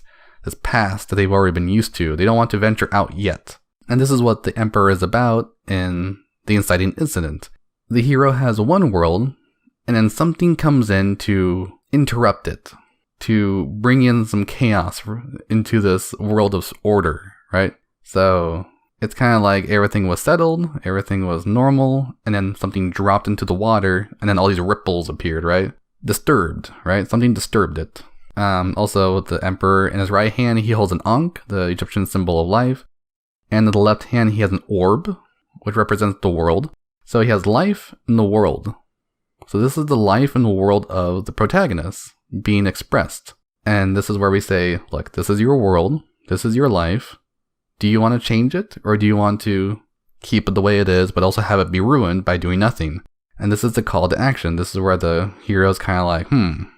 past that they've already been used to. They don't want to venture out yet. And this is what the Emperor is about in the inciting incident. The hero has one world, and then something comes in to interrupt it, to bring in some chaos into this world of order, right? So it's kind of like everything was settled, everything was normal, and then something dropped into the water, and then all these ripples appeared, right? Disturbed, right? Something disturbed it. Also, with the Emperor in his right hand, he holds an Ankh, the Egyptian symbol of life. And in the left hand, he has an orb, which represents the world. So he has life in the world. So this is the life in the world of the protagonist being expressed. And this is where we say, look, this is your world, this is your life. Do you want to change it, or do you want to keep it the way it is, but also have it be ruined by doing nothing? And this is the call to action. This is where the hero's kind of like,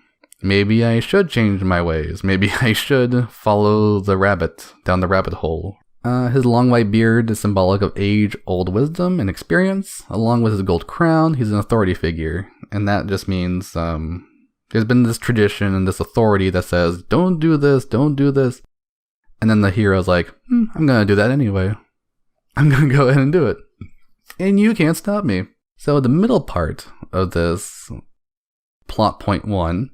maybe I should change my ways. Maybe I should follow the rabbit down the rabbit hole. His long white beard is symbolic of age, old wisdom, and experience. Along with his gold crown, he's an authority figure. And that just means there's been this tradition and this authority that says, don't do this, don't do this. And then the hero's like, I'm going to do that anyway. I'm going to go ahead and do it. And you can't stop me. So the middle part of this plot point 1,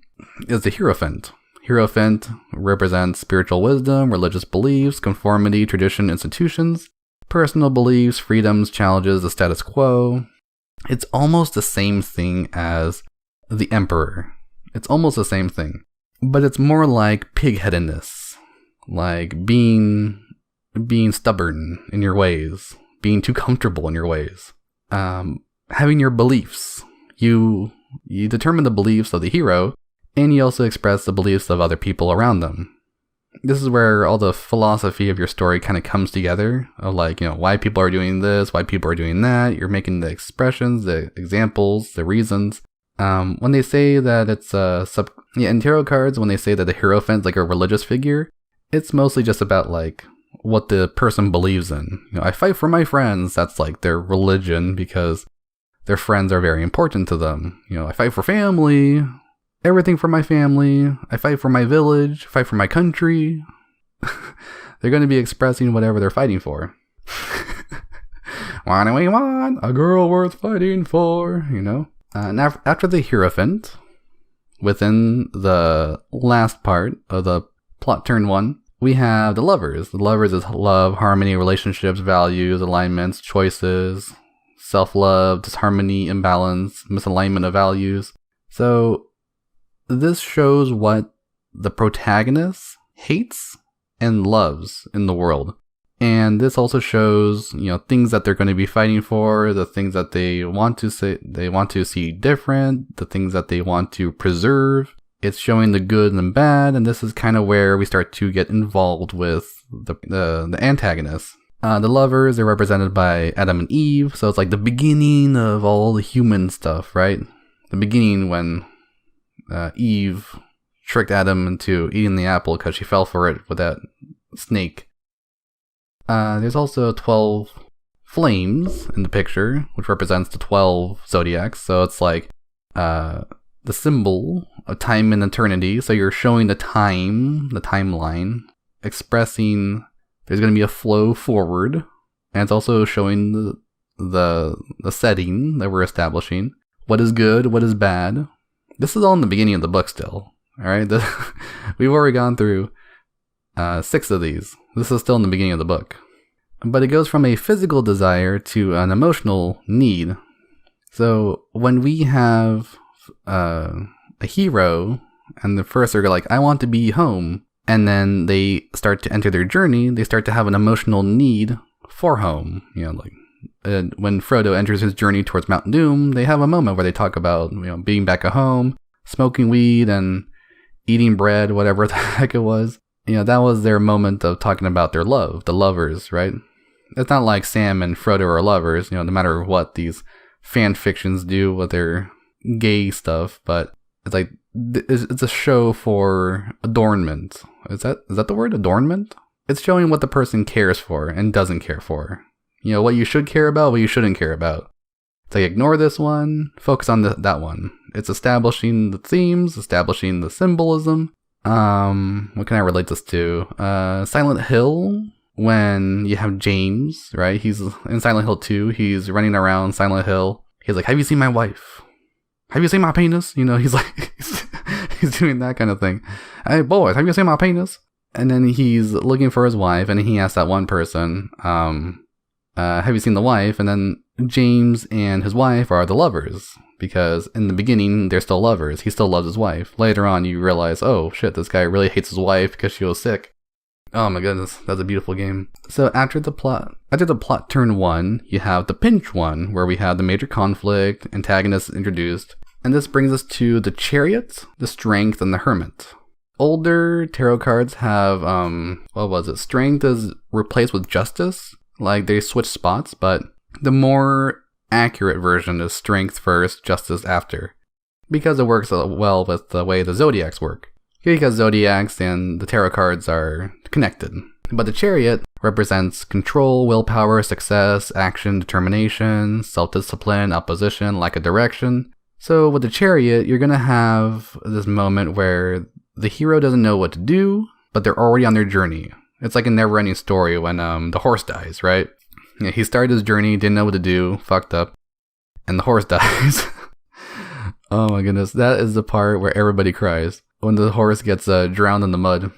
is the Hierophant. Hierophant represents spiritual wisdom, religious beliefs, conformity, tradition, institutions, personal beliefs, freedoms, challenges, the status quo. It's almost the same thing as the Emperor. It's almost the same thing. But it's more like pig-headedness. Like being stubborn in your ways. Being too comfortable in your ways. Having your beliefs. You determine the beliefs of the hero, and you also express the beliefs of other people around them. This is where all the philosophy of your story kind of comes together, of like, why people are doing this, why people are doing that. You're making the expressions, the examples, the reasons. When they say that it's in tarot cards, when they say that the Hierophant is like a religious figure, it's mostly just about like what the person believes in. I fight for my friends. That's like their religion because their friends are very important to them. I fight for family. Everything for my family. I fight for my village. Fight for my country. They're going to be expressing whatever they're fighting for. What do we want? A girl worth fighting for, And after the Hierophant, within the last part of the plot turn 1, we have the Lovers. The Lovers is love, harmony, relationships, values, alignments, choices, self-love, disharmony, imbalance, misalignment of values. So this shows what the protagonist hates and loves in the world. And this also shows, things that they're going to be fighting for, the things that they want to see different, the things that they want to preserve. It's showing the good and the bad, and this is kind of where we start to get involved with the antagonists. The Lovers are represented by Adam and Eve, so it's like the beginning of all the human stuff, right? The beginning when Eve tricked Adam into eating the apple because she fell for it with that snake. There's also 12 flames in the picture, which represents the 12 zodiacs. So it's like the symbol of time and eternity. So you're showing the timeline, expressing there's going to be a flow forward. And it's also showing the setting that we're establishing. What is good, what is bad. This is all in the beginning of the book still. Alright, we've already gone through 6 of these. This is still in the beginning of the book. But it goes from a physical desire to an emotional need. So when we have a hero, and the first are like, I want to be home, and then they start to enter their journey, they start to have an emotional need for home. When Frodo enters his journey towards Mount Doom, they have a moment where they talk about being back at home, smoking weed, and eating bread, whatever the heck it was. That was their moment of talking about their love, the Lovers, right? It's not like Sam and Frodo are lovers, no matter what these fan fictions do with their gay stuff, but it's like, it's a show for adornment. Is that the word, adornment? It's showing what the person cares for and doesn't care for. What you should care about, what you shouldn't care about. It's like, ignore this one, focus on that one. It's establishing the themes, establishing the symbolism. What can I relate this to? Silent Hill, when you have James, right? He's in Silent Hill 2, he's running around Silent Hill. He's like, have you seen my wife? Have you seen my penis? He's like, he's doing that kind of thing. Hey boys, have you seen my penis? And then he's looking for his wife, and he asks that one person, have you seen the wife? And then James and his wife are the lovers, because in the beginning, they're still lovers. He still loves his wife. Later on, you realize, oh shit, this guy really hates his wife because she was sick. Oh my goodness, that's a beautiful game. So after the plot turn 1, you have the pinch 1, where we have the major conflict, antagonists introduced. And this brings us to the Chariot, the Strength, and the Hermit. Older tarot cards have, Strength is replaced with Justice. Like, they switch spots, but the more accurate version is Strength first, Justice after. Because it works well with the way the zodiacs work. Because zodiacs and the tarot cards are connected. But the Chariot represents control, willpower, success, action, determination, self-discipline, opposition, lack of direction. So with the Chariot, you're going to have this moment where the hero doesn't know what to do, but they're already on their journey. It's like a never-ending story when the horse dies, right? He started his journey, didn't know what to do, fucked up, and the horse dies. Oh my goodness, that is the part where everybody cries. When the horse gets drowned in the mud.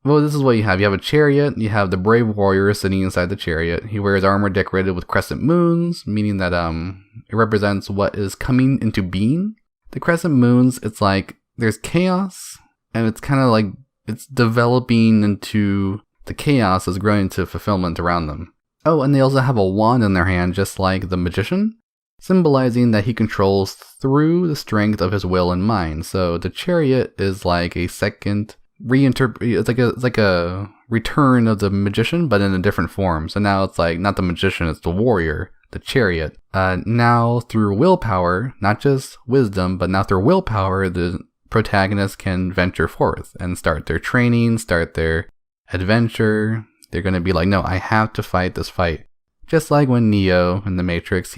Well, this is what you have. You have a chariot. You have the brave warrior sitting inside the chariot. He wears armor decorated with crescent moons, meaning that it represents what is coming into being. The crescent moons, it's like there's chaos, and it's kind of like it's developing into the chaos is growing into fulfillment around them. Oh, and they also have a wand in their hand, just like the magician, symbolizing that he controls through the strength of his will and mind. So the chariot is like a second it's like a return of the magician, but in a different form. So now it's like not the magician, it's the warrior, the chariot. Now through willpower, not just wisdom, but now through willpower, the protagonist can venture forth and start their training, start their adventure. They're going to be like, no, I have to fight this fight. Just like when Neo in the Matrix,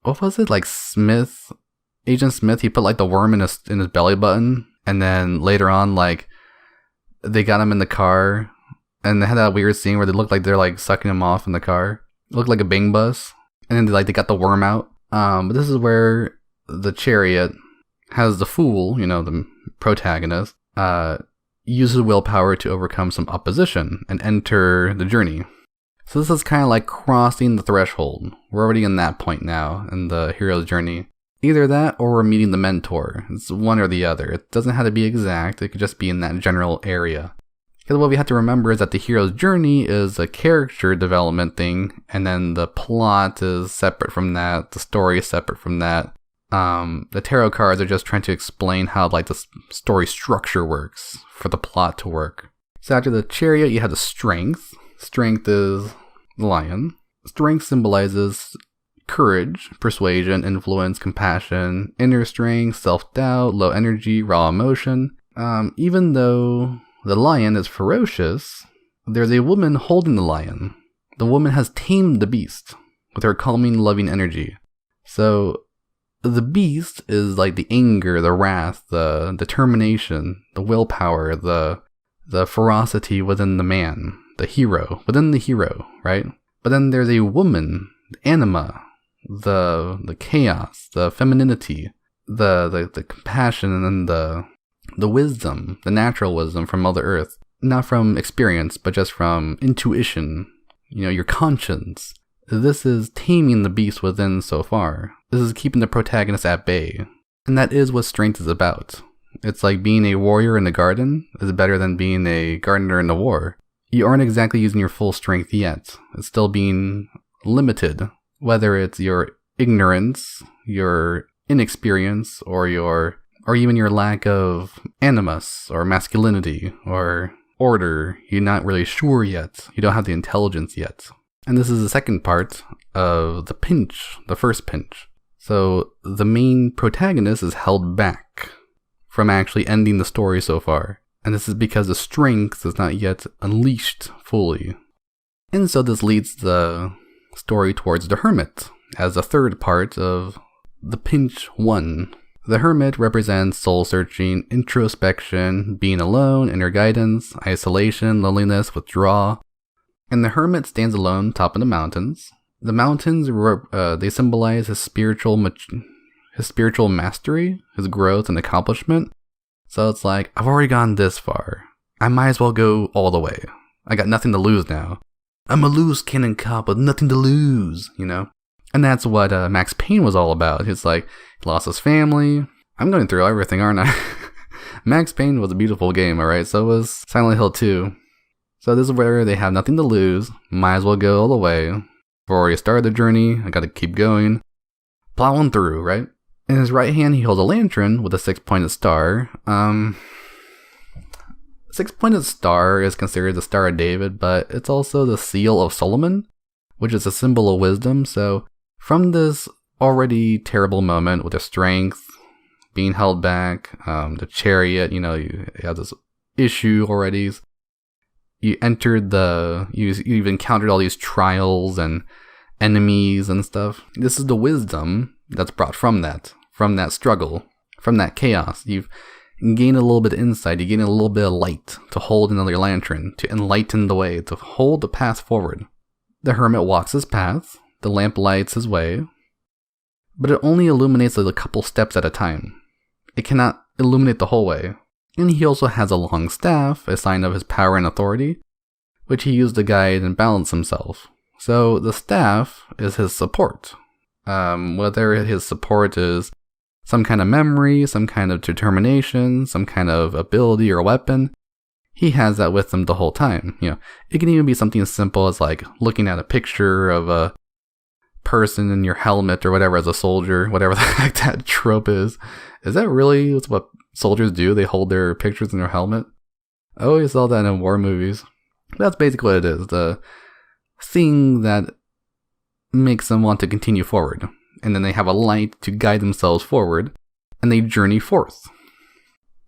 what was it, like Agent Smith, he put like the worm in his belly button, and then later on, like, they got him in the car, and they had that weird scene where they looked like they're like sucking him off in the car. It looked like a Bing bus, and then they got the worm out. But this is where the chariot has the fool, the protagonist, uses willpower to overcome some opposition and enter the journey. So this is kind of like crossing the threshold. We're already in that point now in the hero's journey. Either that or we're meeting the mentor. It's one or the other. It doesn't have to be exact. It could just be in that general area. Because what we have to remember is that the hero's journey is a character development thing, and then the plot is separate from that. The story is separate from that. The tarot cards are just trying to explain how like the story structure works for the plot to work. So after the chariot, you have the strength. Strength is the lion. Strength symbolizes courage, persuasion, influence, compassion, inner strength, self-doubt, low energy, raw emotion. Even though the lion is ferocious, there's a woman holding the lion. The woman has tamed the beast with her calming, loving energy. So the beast is like the anger, the wrath, the determination, the willpower, the ferocity within the man, the hero, within the hero, right? But then there's a woman, the anima, the chaos, the femininity, the compassion, and then the wisdom, the natural wisdom from Mother Earth. Not from experience, but just from intuition, your conscience. This is taming the beast within so far. This is keeping the protagonist at bay. And that is what strength is about. It's like being a warrior in the garden is better than being a gardener in the war. You aren't exactly using your full strength yet. It's still being limited. Whether it's your ignorance, your inexperience, or even your lack of animus or masculinity or order, you're not really sure yet. You don't have the intelligence yet. And this is the second part of the pinch, the first pinch. So the main protagonist is held back from actually ending the story so far. And this is because the strength is not yet unleashed fully. And so this leads the story towards the hermit as the third part of the pinch 1. The hermit represents soul-searching, introspection, being alone, inner guidance, isolation, loneliness, withdrawal. And the hermit stands alone top of the mountains. The mountains, they symbolize his spiritual mastery, his growth and accomplishment. So it's like, I've already gone this far. I might as well go all the way. I got nothing to lose now. I'm a loose cannon cop with nothing to lose, And that's what Max Payne was all about. He's like, he lost his family. I'm going through everything, aren't I? Max Payne was a beautiful game, alright? So was Silent Hill 2. So this is where they have nothing to lose. Might as well go all the way. I've already started the journey. I gotta keep going. Plowing through, right? In his right hand, he holds a lantern with a 6-pointed star. 6-pointed star is considered the Star of David, but it's also the Seal of Solomon, which is a symbol of wisdom. So from this already terrible moment with the strength, being held back, the chariot, you have this issue already. You've encountered all these trials and enemies and stuff. This is the wisdom that's brought from that struggle, from that chaos. You've gained a little bit of insight, you gain a little bit of light to hold another lantern, to enlighten the way, to hold the path forward. The hermit walks his path, the lamp lights his way. but it only illuminates a couple steps at a time. It cannot illuminate the whole way. And he also has a long staff, a sign of his power and authority, which he used to guide and balance himself. So the staff is his support. Whether his support is some kind of memory, some kind of determination, some kind of ability or weapon, he has that with him the whole time. It can even be something as simple as like looking at a picture of a person in your helmet or whatever as a soldier, whatever the heck that trope is. Is that really what soldiers do? They hold their pictures in their helmet? I always saw that in war movies. That's basically what it is. The thing that makes them want to continue forward. And then they have a light to guide themselves forward, and they journey forth.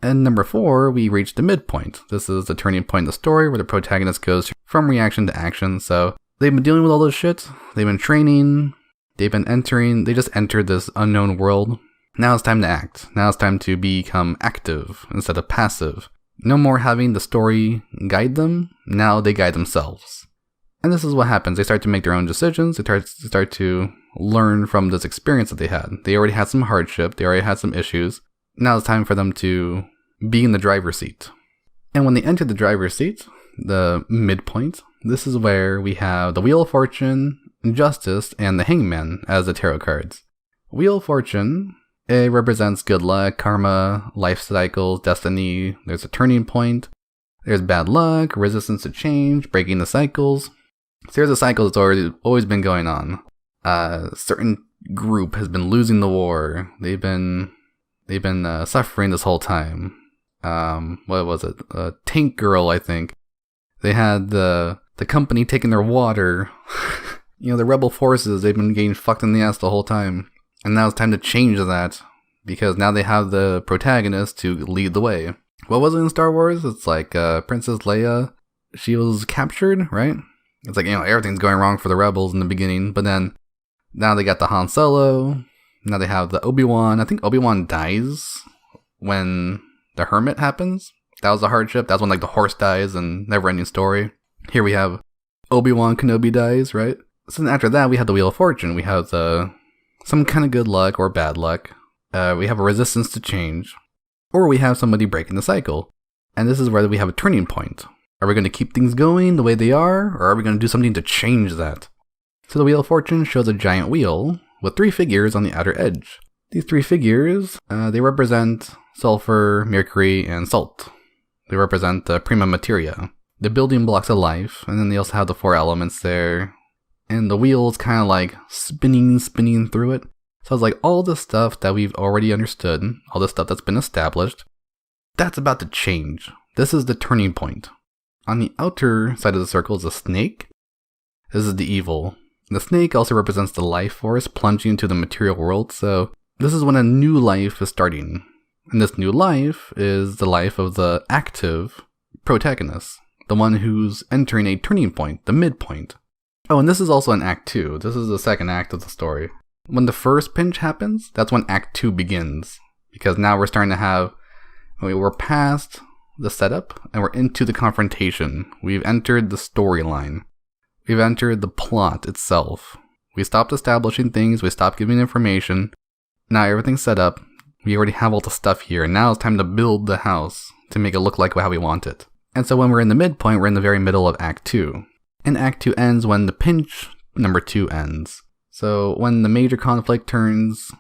And number 4, we reach the midpoint. This is the turning point in the story where the protagonist goes from reaction to action. So they've been dealing with all this shit. They've been training. They just entered this unknown world. Now it's time to act. Now it's time to become active instead of passive. No more having the story guide them. Now they guide themselves. And this is what happens. They start to make their own decisions. They start to learn from this experience that they had. They already had some hardship. They already had some issues. Now it's time for them to be in the driver's seat. And when they enter the driver's seat, the midpoint, this is where we have the Wheel of Fortune, Justice, and the Hangman as the tarot cards. Wheel of Fortune, it represents good luck, karma, life cycles, destiny. There's a turning point. There's bad luck, resistance to change, breaking the cycles. So here's a cycle that's always been going on. Certain group has been losing the war. They've been suffering this whole time. What was it? Tank Girl, I think. They had the company taking their water. The rebel forces, they've been getting fucked in the ass the whole time. And now it's time to change that, because now they have the protagonist to lead the way. What was it in Star Wars? It's like Princess Leia, she was captured, right? It's like, everything's going wrong for the rebels in the beginning, but then now they got the Han Solo, now they have the Obi-Wan. I think Obi-Wan dies when the Hermit happens. That was a hardship. That's when the horse dies and Neverending Story. Here we have Obi-Wan Kenobi dies, right? So then after that, we have the Wheel of Fortune. We have some kind of good luck or bad luck. We have a resistance to change. Or we have somebody breaking the cycle. And this is where we have a turning point. Are we going to keep things going the way they are? Or are we going to do something to change that? So the Wheel of Fortune shows a giant wheel with 3 figures on the outer edge. These 3 figures, they represent sulfur, mercury, and salt. They represent the prima materia, the building blocks of life. And then they also have the 4 elements there. And the wheel is kind of spinning through it. So it's all the stuff that we've already understood, all the stuff that's been established, that's about to change. This is the turning point. On the outer side of the circle is a snake. This is the evil. The snake also represents the life force plunging into the material world. So this is when a new life is starting. And this new life is the life of the active protagonist, the one who's entering a turning point, the midpoint. Oh, and this is also in Act 2. This is the second act of the story. When the first pinch happens, that's when Act 2 begins. Because now we're starting to have, we're past the setup and we're into the confrontation. We've entered the storyline. We've entered the plot itself. We stopped establishing things. We stopped giving information. Now everything's set up. We already have all the stuff here. And now it's time to build the house to make it look like how we want it. And so when we're in the midpoint, we're in the very middle of Act 2. And Act 2 ends when the pinch number 2 ends. So when the major conflict turns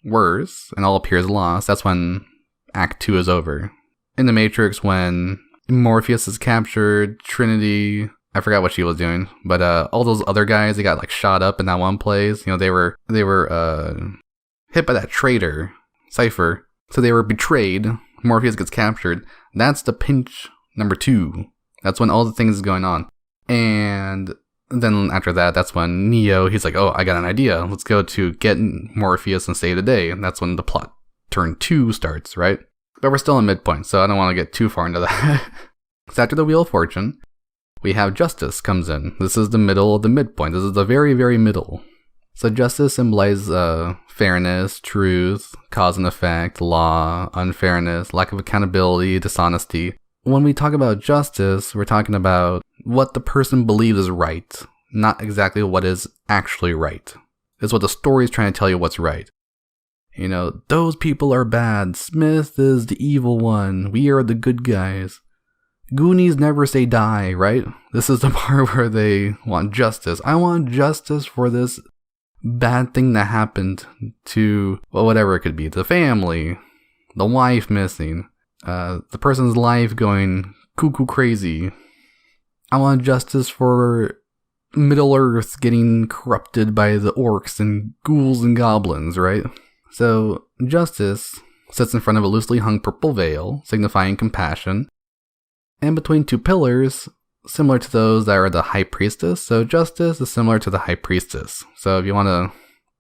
worse and all appears lost, that's when Act 2 is over. In the Matrix, when Morpheus is captured, Trinity, I forgot what she was doing, but all those other guys, they got shot up in that one place. They were hit by that traitor, Cypher. So they were betrayed. Morpheus gets captured. That's the pinch number 2. That's when all the things is going on. And then after that, that's when Neo, he's like, oh, I got an idea. Let's go to get Morpheus and save the day. And that's when the plot turn 2 starts, right? But we're still in midpoint, so I don't want to get too far into that. So after the Wheel of Fortune, we have Justice comes in. This is the middle of the midpoint. This is the very, very middle. So Justice symbolizes fairness, truth, cause and effect, law, unfairness, lack of accountability, dishonesty. When we talk about justice, we're talking about what the person believes is right, not exactly what is actually right. It's what the story is trying to tell you what's right. Those people are bad. Smith is the evil one. We are the good guys. Goonies never say die, right? This is the part where they want justice. I want justice for this bad thing that happened to, whatever it could be. The family, the wife missing, the person's life going cuckoo crazy. I want justice for Middle Earth getting corrupted by the orcs and ghouls and goblins, right? So, justice sits in front of a loosely hung purple veil, signifying compassion, and between two pillars, similar to those that are the high priestess. So, justice is similar to the high priestess. So, if you want to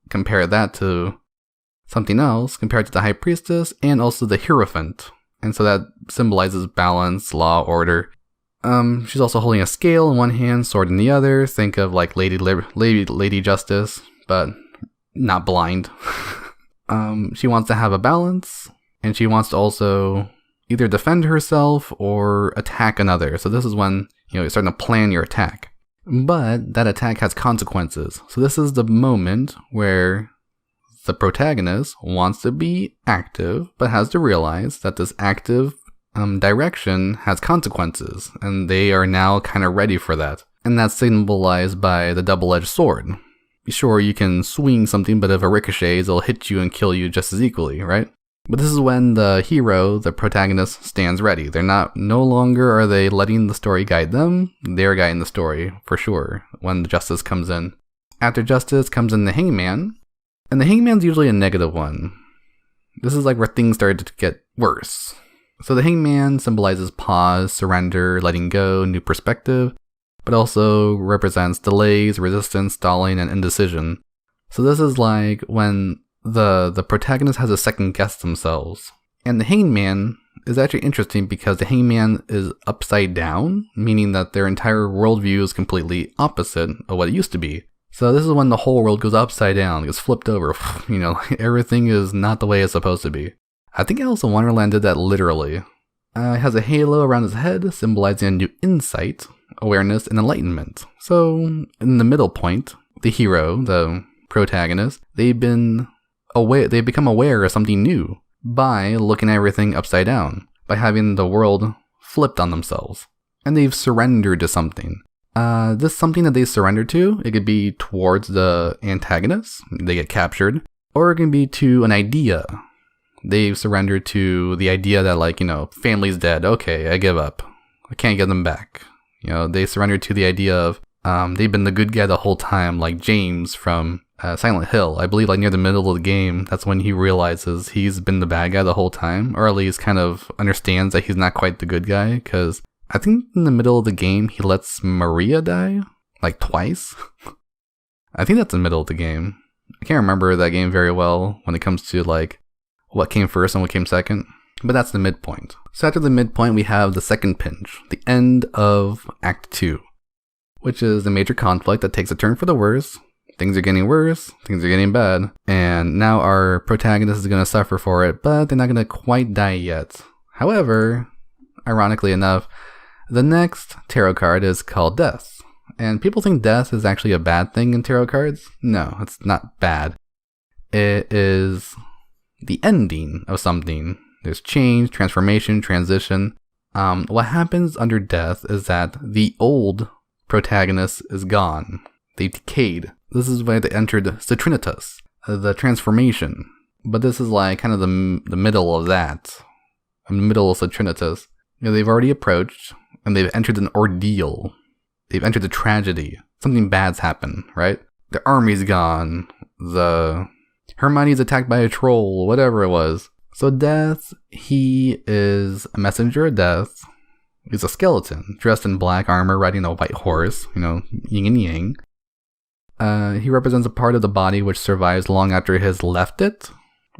compare that to something else, compare it to the high priestess and also the Hierophant. And so that symbolizes balance, law, order. She's also holding a scale in one hand, sword in the other. Think of like Lady Justice, but not blind. She wants to have a balance, and she wants to also either defend herself or attack another. So this is when, you're starting to plan your attack. But that attack has consequences. So this is the moment where the protagonist wants to be active, but has to realize that this active direction has consequences, and they are now kind of ready for that. And that's symbolized by the double-edged sword. Sure, you can swing something, but if it ricochets, it'll hit you and kill you just as equally, right? But this is when the hero, the protagonist, stands ready. No longer are they letting the story guide them, they're guiding the story, for sure, when the justice comes in. After justice comes in the hangman, and the hangman's usually a negative one. This is like where things started to get worse. So the hangman symbolizes pause, surrender, letting go, new perspective, but also represents delays, resistance, stalling, and indecision. So this is like when the protagonist has to second guess themselves. And the hangman is actually interesting because the hangman is upside down, meaning that their entire worldview is completely opposite of what it used to be. So this is when the whole world goes upside down, gets flipped over, everything is not the way it's supposed to be. I think Alice in Wonderland did that literally. It has a halo around his head, symbolizing a new insight, awareness, and enlightenment. So, in the middle point, the hero, the protagonist, they've become aware of something new by looking at everything upside down, by having the world flipped on themselves. And they've surrendered to something. This something that they surrender to, it could be towards the antagonist, they get captured, or it can be to an idea. They've surrendered to the idea that family's dead, okay, I give up. I can't get them back. They surrendered to the idea of, they've been the good guy the whole time, like James from Silent Hill. I believe near the middle of the game, that's when he realizes he's been the bad guy the whole time, or at least kind of understands that he's not quite the good guy, because I think in the middle of the game, he lets Maria die, twice. I think that's in the middle of the game. I can't remember that game very well when it comes to what came first and what came second, but that's the midpoint. So after the midpoint, we have the second pinch, the end of Act 2, which is the major conflict that takes a turn for the worse. Things are getting worse, things are getting bad, and now our protagonist is going to suffer for it, but they're not going to quite die yet. However, ironically enough, the next tarot card is called Death, and people think death is actually a bad thing in tarot cards. No, it's not bad. It is the ending of something. There's change, transformation, transition. What happens under death is that the old protagonist is gone. They decayed. This is where they entered Citrinitas, the transformation. But this is kind of the middle of that. In the middle of Citrinitas. They've already approached, and they've entered an ordeal. They've entered a tragedy. Something bad's happened, right? Their army's gone. Hermione's attacked by a troll, whatever it was. So Death, he is a messenger of death. He's a skeleton, dressed in black armor, riding a white horse, yin and yang. He represents a part of the body which survives long after it has left it,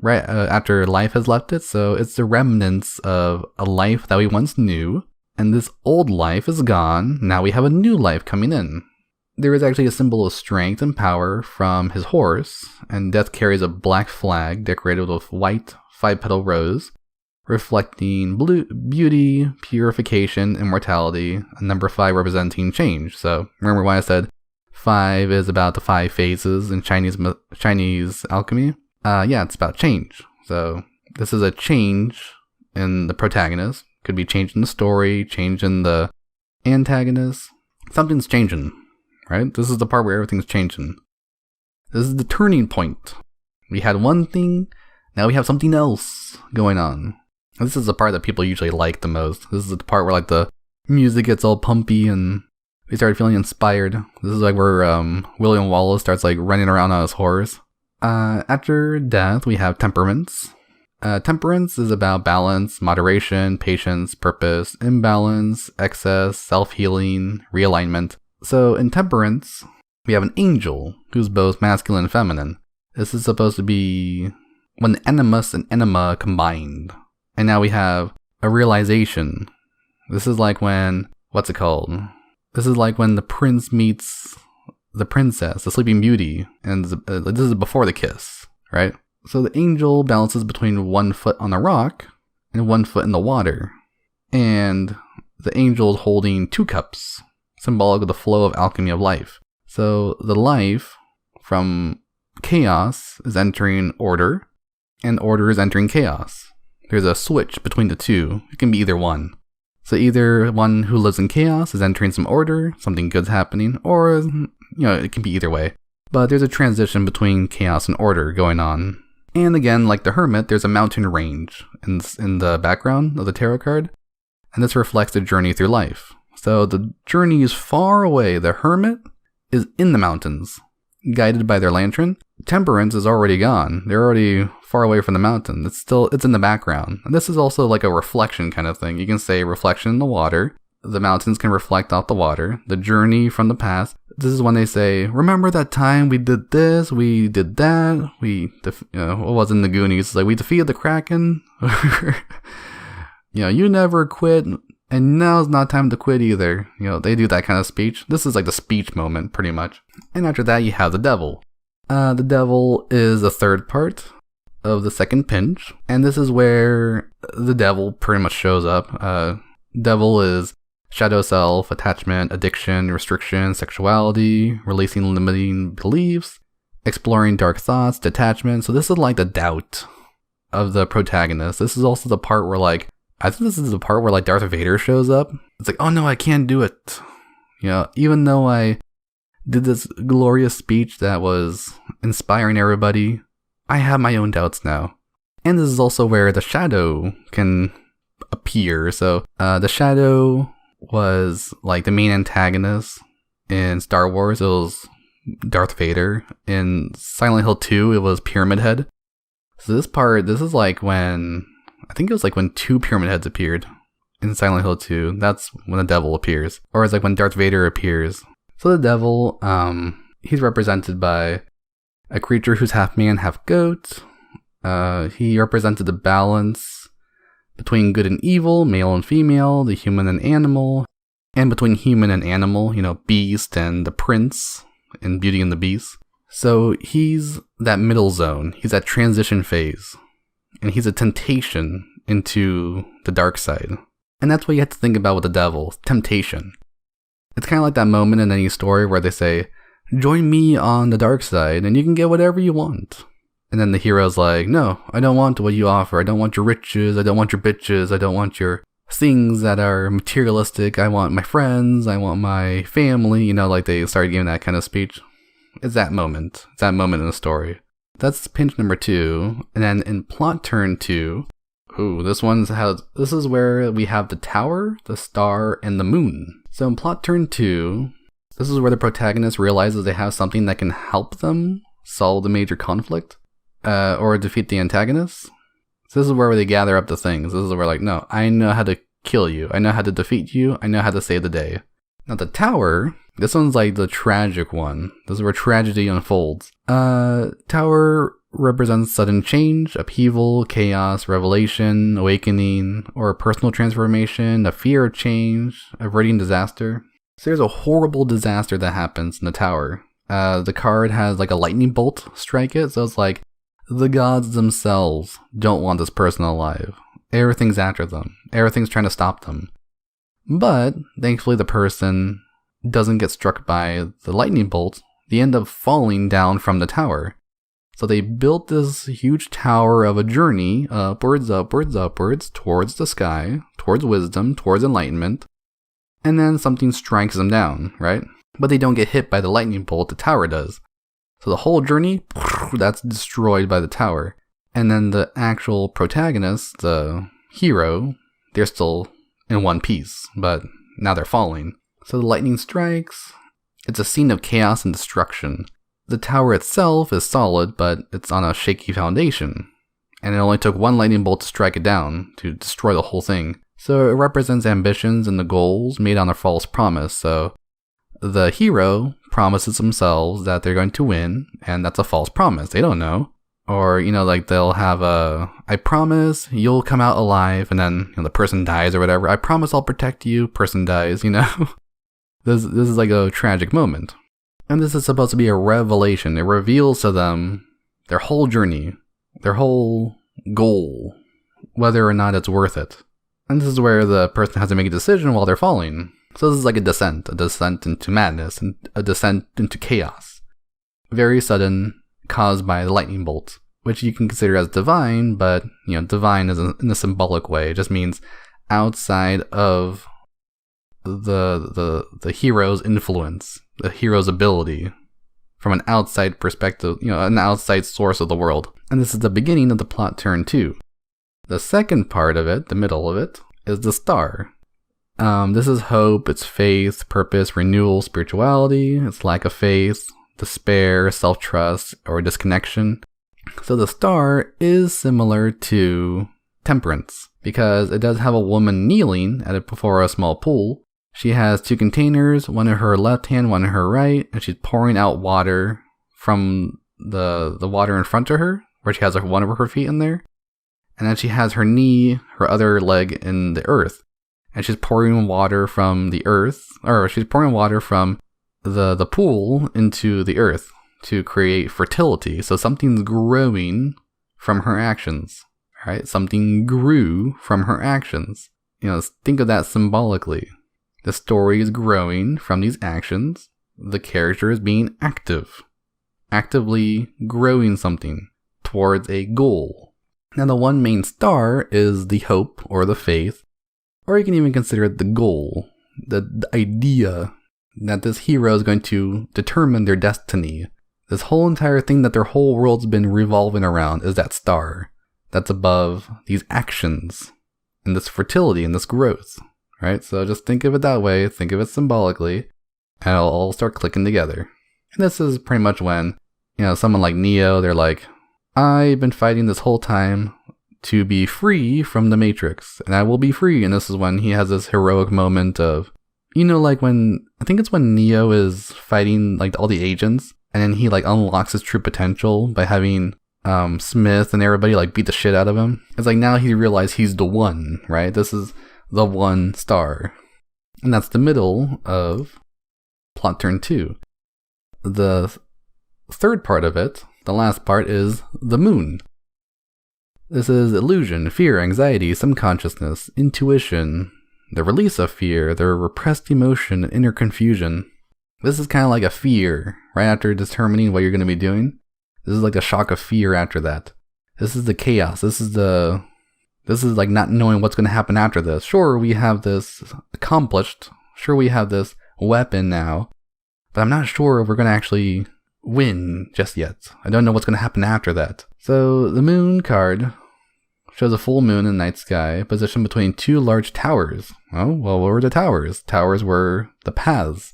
right? After life has left it. So it's the remnants of a life that we once knew, and this old life is gone. Now we have a new life coming in. There is actually a symbol of strength and power from his horse, and Death carries a black flag decorated with white 5-petal rose, reflecting beauty, purification, immortality, and number 5 representing change. So remember when I said 5 is about the 5 phases in Chinese alchemy? Yeah, it's about change. So this is a change in the protagonist. Could be change in the story, change in the antagonist. Something's changing, right? This is the part where everything's changing. This is the turning point. We had one thing, now we have something else going on. This is the part that people usually like the most. This is the part where like the music gets all pumpy and we start feeling inspired. This is like where William Wallace starts like running around on his horse. After death, we have temperaments. Temperance is about balance, moderation, patience, purpose, imbalance, excess, self-healing, realignment. So in temperance, we have an angel who's both masculine and feminine. This is supposed to be when animus and anima combined. And now we have a realization. This is like when, what's it called? This is like when the prince meets the princess, the sleeping beauty, and this is before the kiss, right? So the angel balances between 1 foot on the rock and 1 foot in the water. And the angel is holding 2 cups, symbolic of the flow of alchemy of life. So the life from chaos is entering order, and order is entering chaos. There's a switch between the two. It can be either one. So either one who lives in chaos is entering some order, something good's happening, or, it can be either way. But there's a transition between chaos and order going on. And again, like the hermit, there's a mountain range in the background of the tarot card, and this reflects the journey through life. So the journey is far away. The hermit is in the mountains, guided by their lantern. Temperance is already gone. They're already far away from the mountain. It's in the background. And this is also like a reflection kind of thing. You can say reflection in the water. The mountains can reflect off the water. The journey from the past. This is when they say, remember that time we did this, we did that, what was in the Goonies? It's like, we defeated the Kraken. You never quit, and now's not time to quit either. They do that kind of speech. This is like the speech moment, pretty much. And after that, you have the devil. The devil is the third part of the second pinch, and this is where the devil pretty much shows up. Devil is shadow self, attachment, addiction, restriction, sexuality, releasing limiting beliefs, exploring dark thoughts, detachment. So this is like the doubt of the protagonist. This is also the part where I think this is the part where Darth Vader shows up. It's like, oh no, I can't do it. Even though I did this glorious speech that was inspiring everybody, I have my own doubts now. And this is also where the shadow can appear. So the shadow was like the main antagonist in Star Wars. It was Darth Vader. In Silent Hill 2, it was Pyramid Head. So this is like when, I think it was like when 2 Pyramid Heads appeared in Silent Hill 2. That's when the devil appears. Or it's like when Darth Vader appears. So the devil, he's represented by a creature who's half man, half goat. He represented the balance between good and evil, male and female, the human and animal, and between human and animal, beast and the prince in Beauty and the Beast. So he's that middle zone. He's that transition phase. And he's a temptation into the dark side. And that's what you have to think about with the devil, temptation. It's kind of like that moment in any story where they say, join me on the dark side and you can get whatever you want. And then the hero's like, no, I don't want what you offer. I don't want your riches. I don't want your bitches. I don't want your things that are materialistic. I want my friends. I want my family. They started giving that kind of speech. It's that moment. It's that moment in the story. That's pinch number 2. And then in plot turn 2, this is where we have the tower, the star, and the moon. So in plot turn 2, this is where the protagonist realizes they have something that can help them solve the major conflict. Or defeat the antagonist. So this is where they gather up the things. This is where no, I know how to kill you. I know how to defeat you. I know how to save the day. Now the tower, this one's like the tragic one. This is where tragedy unfolds. Tower represents sudden change, upheaval, chaos, revelation, awakening, or personal transformation, a fear of change, averting disaster. So there's a horrible disaster that happens in the tower. The card has a lightning bolt strike it. So it's like, the gods themselves don't want this person alive. Everything's after them. Everything's trying to stop them. But, thankfully the person doesn't get struck by the lightning bolt. They end up falling down from the tower. So they built this huge tower of a journey upwards, towards the sky, towards wisdom, towards enlightenment. And then something strikes them down, right? But they don't get hit by the lightning bolt the tower does. So the whole journey, that's destroyed by the tower. And then the actual protagonist, the hero, they're still in one piece, but now they're falling. So the lightning strikes. It's a scene of chaos and destruction. The tower itself is solid, but it's on a shaky foundation. And it only took one lightning bolt to strike it down, to destroy the whole thing. So it represents ambitions and the goals made on a false promise. So the hero promises themselves that they're going to win, and that's a false promise. They don't know. Or, like they'll have I promise you'll come out alive, and then the person dies or whatever. I promise I'll protect you, person dies, This is like a tragic moment. And this is supposed to be a revelation. It reveals to them their whole journey, their whole goal, whether or not it's worth it. And this is where the person has to make a decision while they're falling. So this is like a descent into madness, and a descent into chaos. Very sudden, caused by the lightning bolt, which you can consider as divine, but, divine is in a symbolic way. It just means outside of the hero's influence, the hero's ability, from an outside perspective, an outside source of the world. And this is the beginning of the plot turn 2. The second part of it, the middle of it, is the star. This is hope, it's faith, purpose, renewal, spirituality, it's lack of faith, despair, self-trust, or disconnection. So the star is similar to temperance, because it does have a woman kneeling at it before a small pool. She has 2 containers, one in her left hand, one in her right, and she's pouring out water from the water in front of her, where she has one of her feet in there. And then she has her knee, her other leg in the earth. And she's pouring water from the earth, or she's pouring water from the pool into the earth to create fertility. So something's growing from her actions, right? Something grew from her actions. Think of that symbolically. The story is growing from these actions. The character is being actively growing something towards a goal. Now the one main star is the hope or the faith, or you can even consider it the goal, the idea that this hero is going to determine their destiny. This whole entire thing that their whole world's been revolving around is that star that's above these actions and this fertility and this growth, right? So just think of it that way, think of it symbolically, and it'll all start clicking together. And this is pretty much when, someone like Neo, they're like, I've been fighting this whole time to be free from the Matrix, and I will be free. And this is when he has this heroic moment of, like when, I think it's when Neo is fighting like all the agents, and then he like unlocks his true potential by having Smith and everybody like beat the shit out of him. It's like now he realized he's the one, right? This is the one star. And that's the middle of plot turn 2. The third part of it, the last part, is the moon. This is illusion, fear, anxiety, subconsciousness, intuition, the release of fear, the repressed emotion, and inner confusion. This is kind of like a fear, right after determining what you're going to be doing. This is like a shock of fear after that. This is the chaos. This is like not knowing what's going to happen after this. Sure, we have this accomplished. Sure, we have this weapon now. But I'm not sure if we're going to actually win just yet. I don't know what's going to happen after that. So the moon card shows a full moon in the night sky, positioned between 2 large towers. Oh, well, what were the towers? Towers were the paths.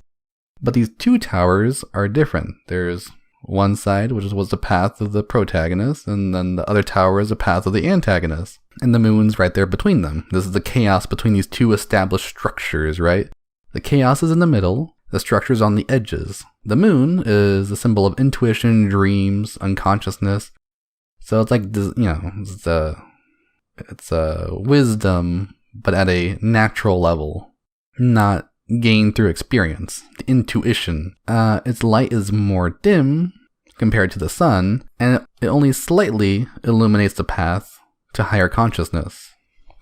But these 2 towers are different. There's one side, which was the path of the protagonist, and then the other tower is the path of the antagonist. And the moon's right there between them. This is the chaos between these 2 established structures, right? The chaos is in the middle, the structure's on the edges. The moon is a symbol of intuition, dreams, unconsciousness. So it's like, it's wisdom, but at a natural level, not gained through experience. The intuition. Its light is more dim compared to the sun, and it only slightly illuminates the path to higher consciousness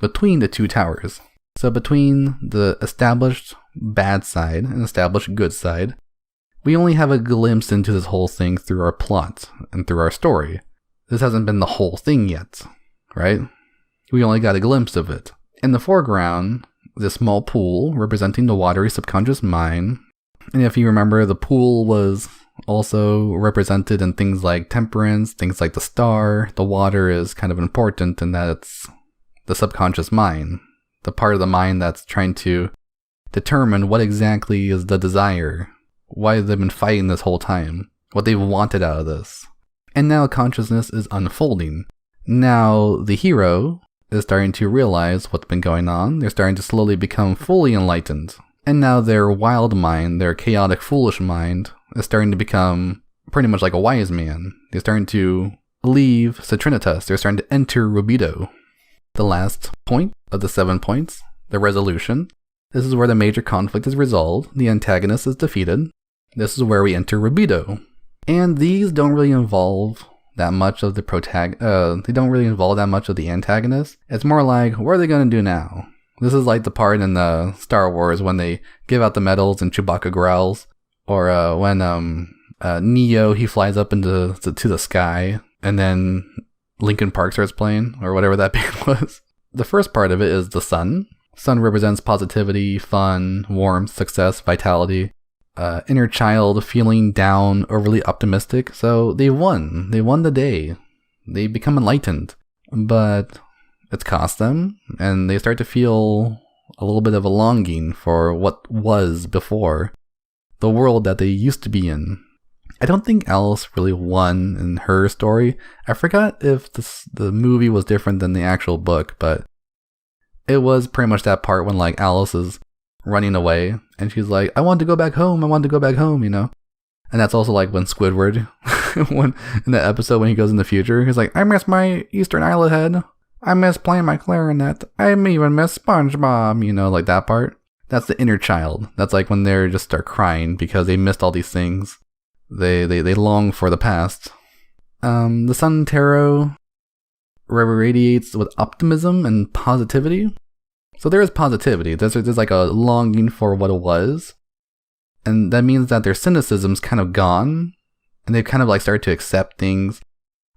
between the 2 towers. So between the established bad side and established good side, We only have a glimpse into this whole thing through our plot and through our story. This hasn't been the whole thing yet, right? We only got a glimpse of it. In the foreground, this small pool representing the watery subconscious mind. And if you remember, the pool was also represented in things like temperance, things like the star. The water is kind of important in that it's the subconscious mind, the part of the mind that's trying to determine what exactly is the desire, why they've been fighting this whole time, what they've wanted out of this. And now consciousness is unfolding. Now the hero is starting to realize what's been going on. They're starting to slowly become fully enlightened. And now their wild mind, their chaotic, foolish mind, is starting to become pretty much like a wise man. They're starting to leave Citrinitas. They're starting to enter Rubido. The last point of the 7 points, the resolution. This is where the major conflict is resolved. The antagonist is defeated. This is where we enter Rubido. And these don't really involve that much of the they don't really involve that much of the antagonist. It's more like, what are they going to do now? This is like the part in the Star Wars when they give out the medals and Chewbacca growls. Or when Neo, he flies up into to the sky and then Linkin Park starts playing, or whatever that band was. The first part of it is the sun. Sun represents positivity, fun, warmth, success, vitality. Inner child feeling down, overly optimistic. So they won. They won the day. They become enlightened. But it's cost them, and they start to feel a little bit of a longing for what was before. The world that they used to be in. I don't think Alice really won in her story. I forgot if the movie was different than the actual book, but it was pretty much that part when like Alice is running away and she's like, I want to go back home, you know? And that's also like when Squidward, when in that episode when he goes in the future, he's like, I miss my Eastern Island head. I miss playing my clarinet. I even miss SpongeBob, you know, like that part. That's the inner child. That's like when they just start crying because they missed all these things. They long for the past. The Sun Tarot radiates with optimism and positivity. So there is positivity. There's like a longing for what it was. And that means that their cynicism's kind of gone. And they've kind of like started to accept things.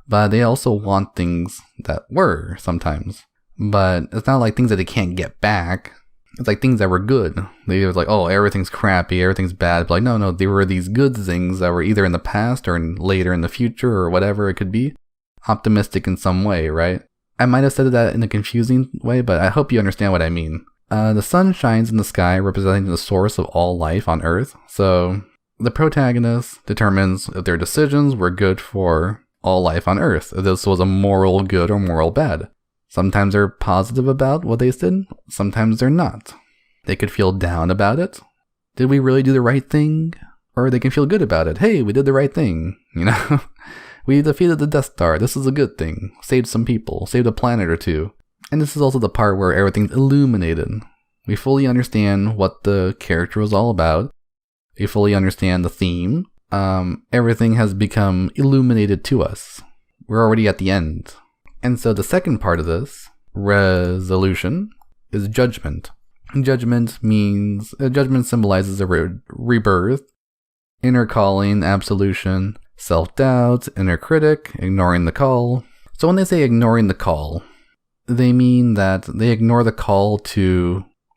But they also want things that were sometimes. But it's not like things that they can't get back. It's like things that were good. They were like, oh, everything's crappy, everything's bad. But like, no, there were these good things that were either in the past or later in the future or whatever it could be. Optimistic in some way, right? I might have said that in a confusing way, but I hope you understand what I mean. The sun shines in the sky, representing the source of all life on Earth. So the protagonist determines if their decisions were good for all life on Earth. If this was a moral good or moral bad. Sometimes they're positive about what they did, sometimes they're not. They could feel down about it. Did we really do the right thing? Or they can feel good about it. Hey, we did the right thing, you know? We defeated the Death Star. This is a good thing. Saved some people. Saved a planet or two. And this is also the part where everything's illuminated. We fully understand what the character was all about. We fully understand the theme. Everything has become illuminated to us. We're already at the end. And so the second part of this resolution is judgment. Judgment symbolizes a rebirth, inner calling, absolution, self-doubt, inner critic, ignoring the call. So when they say ignoring the call, they mean that they ignore the call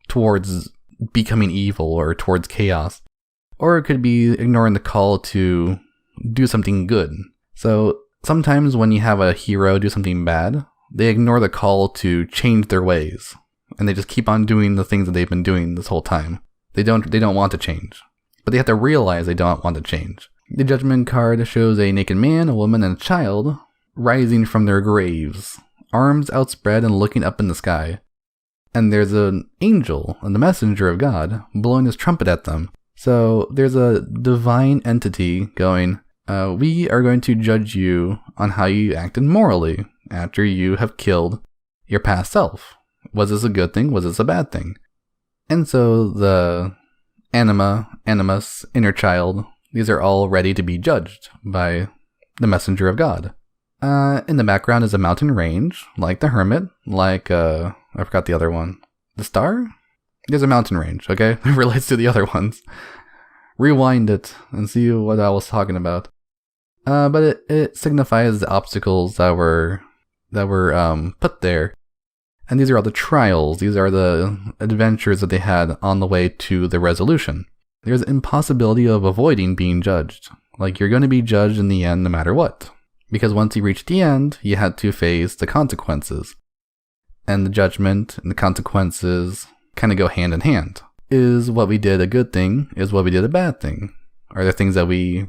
towards becoming evil or towards chaos. Or it could be ignoring the call to do something good. So sometimes when you have a hero do something bad, they ignore the call to change their ways. And they just keep on doing the things that they've been doing this whole time. They don't want to change. But they have to realize they don't want to change. The Judgment card shows a naked man, a woman, and a child rising from their graves, arms outspread and looking up in the sky. And there's an angel, and the messenger of God, blowing his trumpet at them. So there's a divine entity going, we are going to judge you on how you acted morally after you have killed your past self. Was this a good thing? Was this a bad thing? And so the animus, inner child, these are all ready to be judged by the messenger of God. In the background is a mountain range, like the hermit, like, I forgot the other one. The star? There's a mountain range, okay? It relates to the other ones. rewind it and see what I was talking about. But it signifies the obstacles that were put there. And these are all the trials. These are the adventures that they had on the way to the resolution. There's an impossibility of avoiding being judged. Like, you're going to be judged in the end no matter what. Because once you reach the end, you had to face the consequences. And the judgment and the consequences kind of go hand in hand. Is what we did a good thing? Is what we did a bad thing? Are there things that we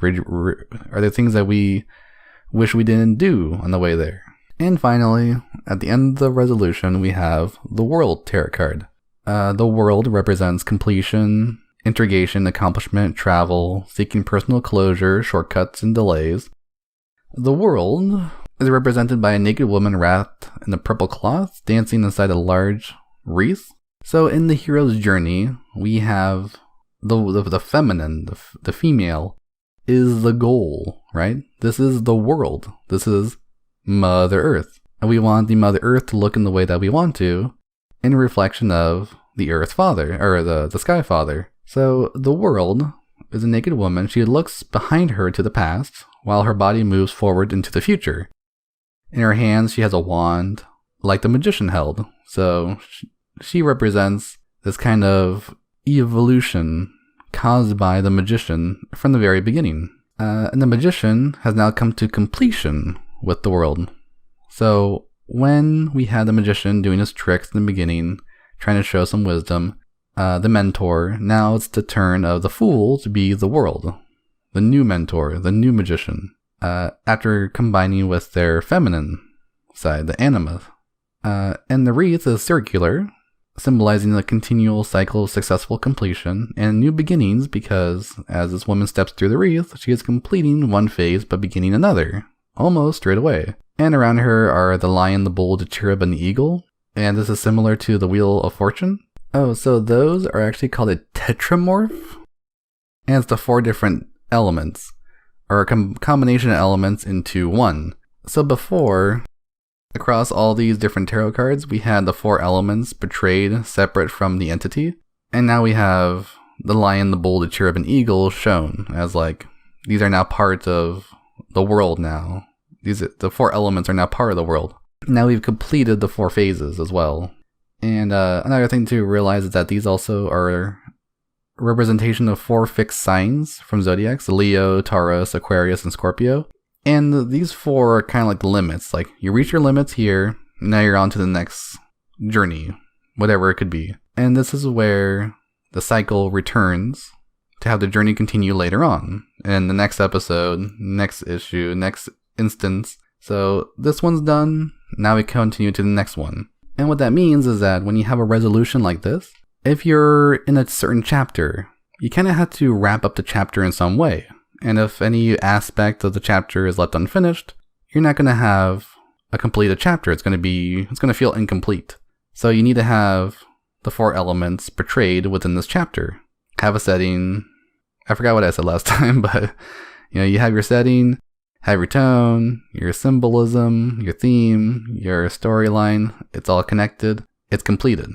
wish we didn't do on the way there? And finally, at the end of the resolution, we have the World Tarot card. The World represents completion, integration, accomplishment, travel, seeking personal closure, shortcuts, and delays. The World is represented by a naked woman wrapped in a purple cloth, dancing inside a large wreath. So in the hero's journey, we have the feminine, the female, is the goal, right? This is the world. This is Mother Earth. And we want the Mother Earth to look in the way that we want to, in reflection of the Earth Father, or the Sky Father. So the world is a naked woman. She looks behind her to the past, while her body moves forward into the future. In her hands, she has a wand, like the magician held. So she represents this kind of evolution caused by the magician from the very beginning. And the magician has now come to completion with the world. So when we had the magician doing his tricks in the beginning, trying to show some wisdom, the mentor, now it's the turn of the fool to be the world. The new mentor, the new magician, after combining with their feminine side, the anima. And the wreath is circular, symbolizing the continual cycle of successful completion and new beginnings, because as this woman steps through the wreath, she is completing one phase but beginning another, almost straight away. And around her are the lion, the bull, the cherub, and the eagle, and this is similar to the Wheel of Fortune. Oh, so those are actually called a tetramorph, and it's the 4 different elements, or a combination of elements into one. So before, across all these different tarot cards, we had the 4 elements portrayed separate from the entity. And now we have the lion, the bull, the cherub, and eagle shown as like, these are now part of the world now. The 4 elements are now part of the world. Now we've completed the 4 phases as well. And another thing to realize is that these also are a representation of 4 fixed signs from zodiacs: Leo, Taurus, Aquarius, and Scorpio. And these 4 are kind of like the limits. Like, you reach your limits here, now you're on to the next journey, whatever it could be. And this is where the cycle returns to have the journey continue later on, in the next episode, next issue, next instance. So this one's done, now we continue to the next one. And what that means is that when you have a resolution like this, if you're in a certain chapter, you kind of have to wrap up the chapter in some way. And if any aspect of the chapter is left unfinished, you're not going to have a completed chapter. It's going to feel incomplete. So you need to have the 4 elements portrayed within this chapter. Have a setting. I forgot what I said last time, but you have your setting, have your tone, your symbolism, your theme, your storyline. It's all connected. It's completed.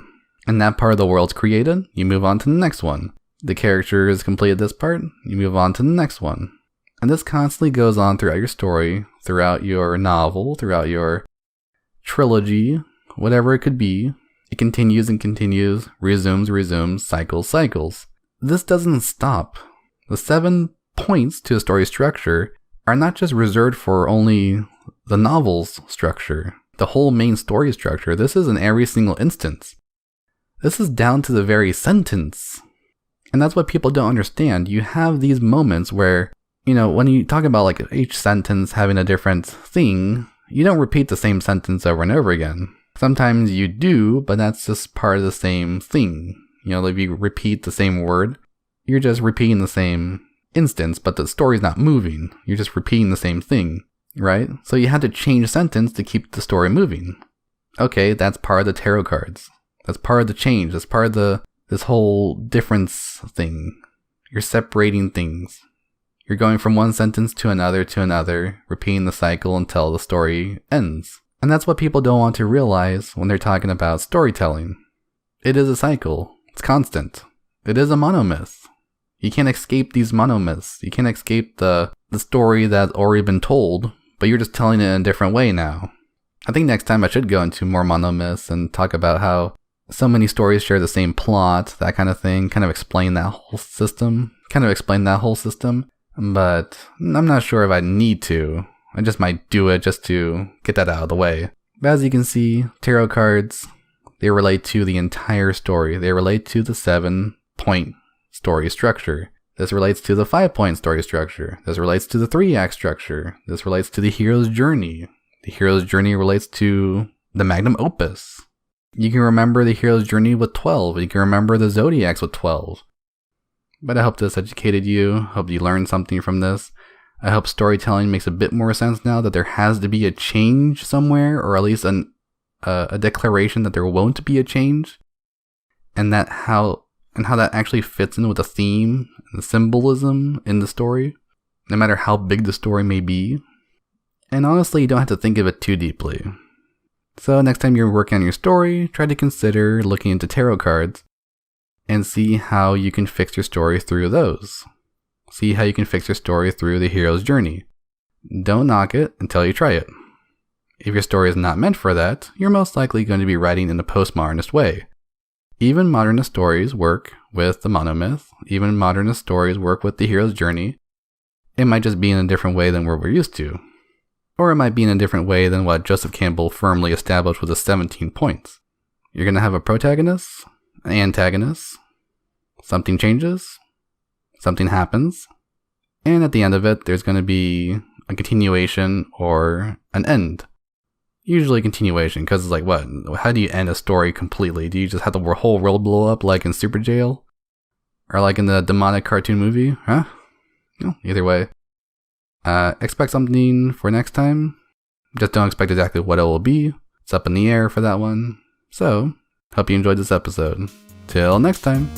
And that part of the world's created. You move on to the next one. The character has completed this part, you move on to the next one. And this constantly goes on throughout your story, throughout your novel, throughout your trilogy, whatever it could be. It continues and continues, resumes, cycles. This doesn't stop. The 7 points to a story structure are not just reserved for only the novel's structure, the whole main story structure. This is in every single instance. This is down to the very sentence. And that's what people don't understand. You have these moments where, when you talk about like each sentence having a different thing, you don't repeat the same sentence over and over again. Sometimes you do, but that's just part of the same thing. If you repeat the same word, you're just repeating the same instance, but the story's not moving. You're just repeating the same thing, right? So you had to change a sentence to keep the story moving. Okay, that's part of the tarot cards. That's part of the change. That's part of this whole difference thing. You're separating things. You're going from one sentence to another, repeating the cycle until the story ends. And that's what people don't want to realize when they're talking about storytelling. It is a cycle. It's constant. It is a monomyth. You can't escape these monomyths. You can't escape the story that's already been told, but you're just telling it in a different way now. I think next time I should go into more monomyths and talk about how so many stories share the same plot, that kind of thing, kind of explain that whole system. But I'm not sure if I need to. I just might do it just to get that out of the way. But as you can see, tarot cards, they relate to the entire story. They relate to the 7-point story structure. This relates to the 5-point story structure. This relates to the 3-act structure. This relates to the hero's journey. The hero's journey relates to the magnum opus. You can remember the hero's journey with 12. You can remember the zodiacs with 12. But I hope this educated you. I hope you learned something from this. I hope storytelling makes a bit more sense now that there has to be a change somewhere, or at least a declaration that there won't be a change, and how that actually fits in with the theme and the symbolism in the story, no matter how big the story may be. And honestly, you don't have to think of it too deeply. So next time you're working on your story, try to consider looking into tarot cards and see how you can fix your story through those. See how you can fix your story through the hero's journey. Don't knock it until you try it. If your story is not meant for that, you're most likely going to be writing in a postmodernist way. Even modernist stories work with the monomyth. Even modernist stories work with the hero's journey. It might just be in a different way than what we're used to. Or it might be in a different way than what Joseph Campbell firmly established with the 17 points. You're going to have a protagonist, an antagonist, something changes, something happens, and at the end of it, there's going to be a continuation or an end. Usually a continuation, because it's like, what? How do you end a story completely? Do you just have the whole world blow up like in Super Jail? Or like in the demonic cartoon movie? Huh? No, either way. Expect something for next time. Just don't expect exactly what it will be. It's up in the air for that one. So, hope you enjoyed this episode. Till next time.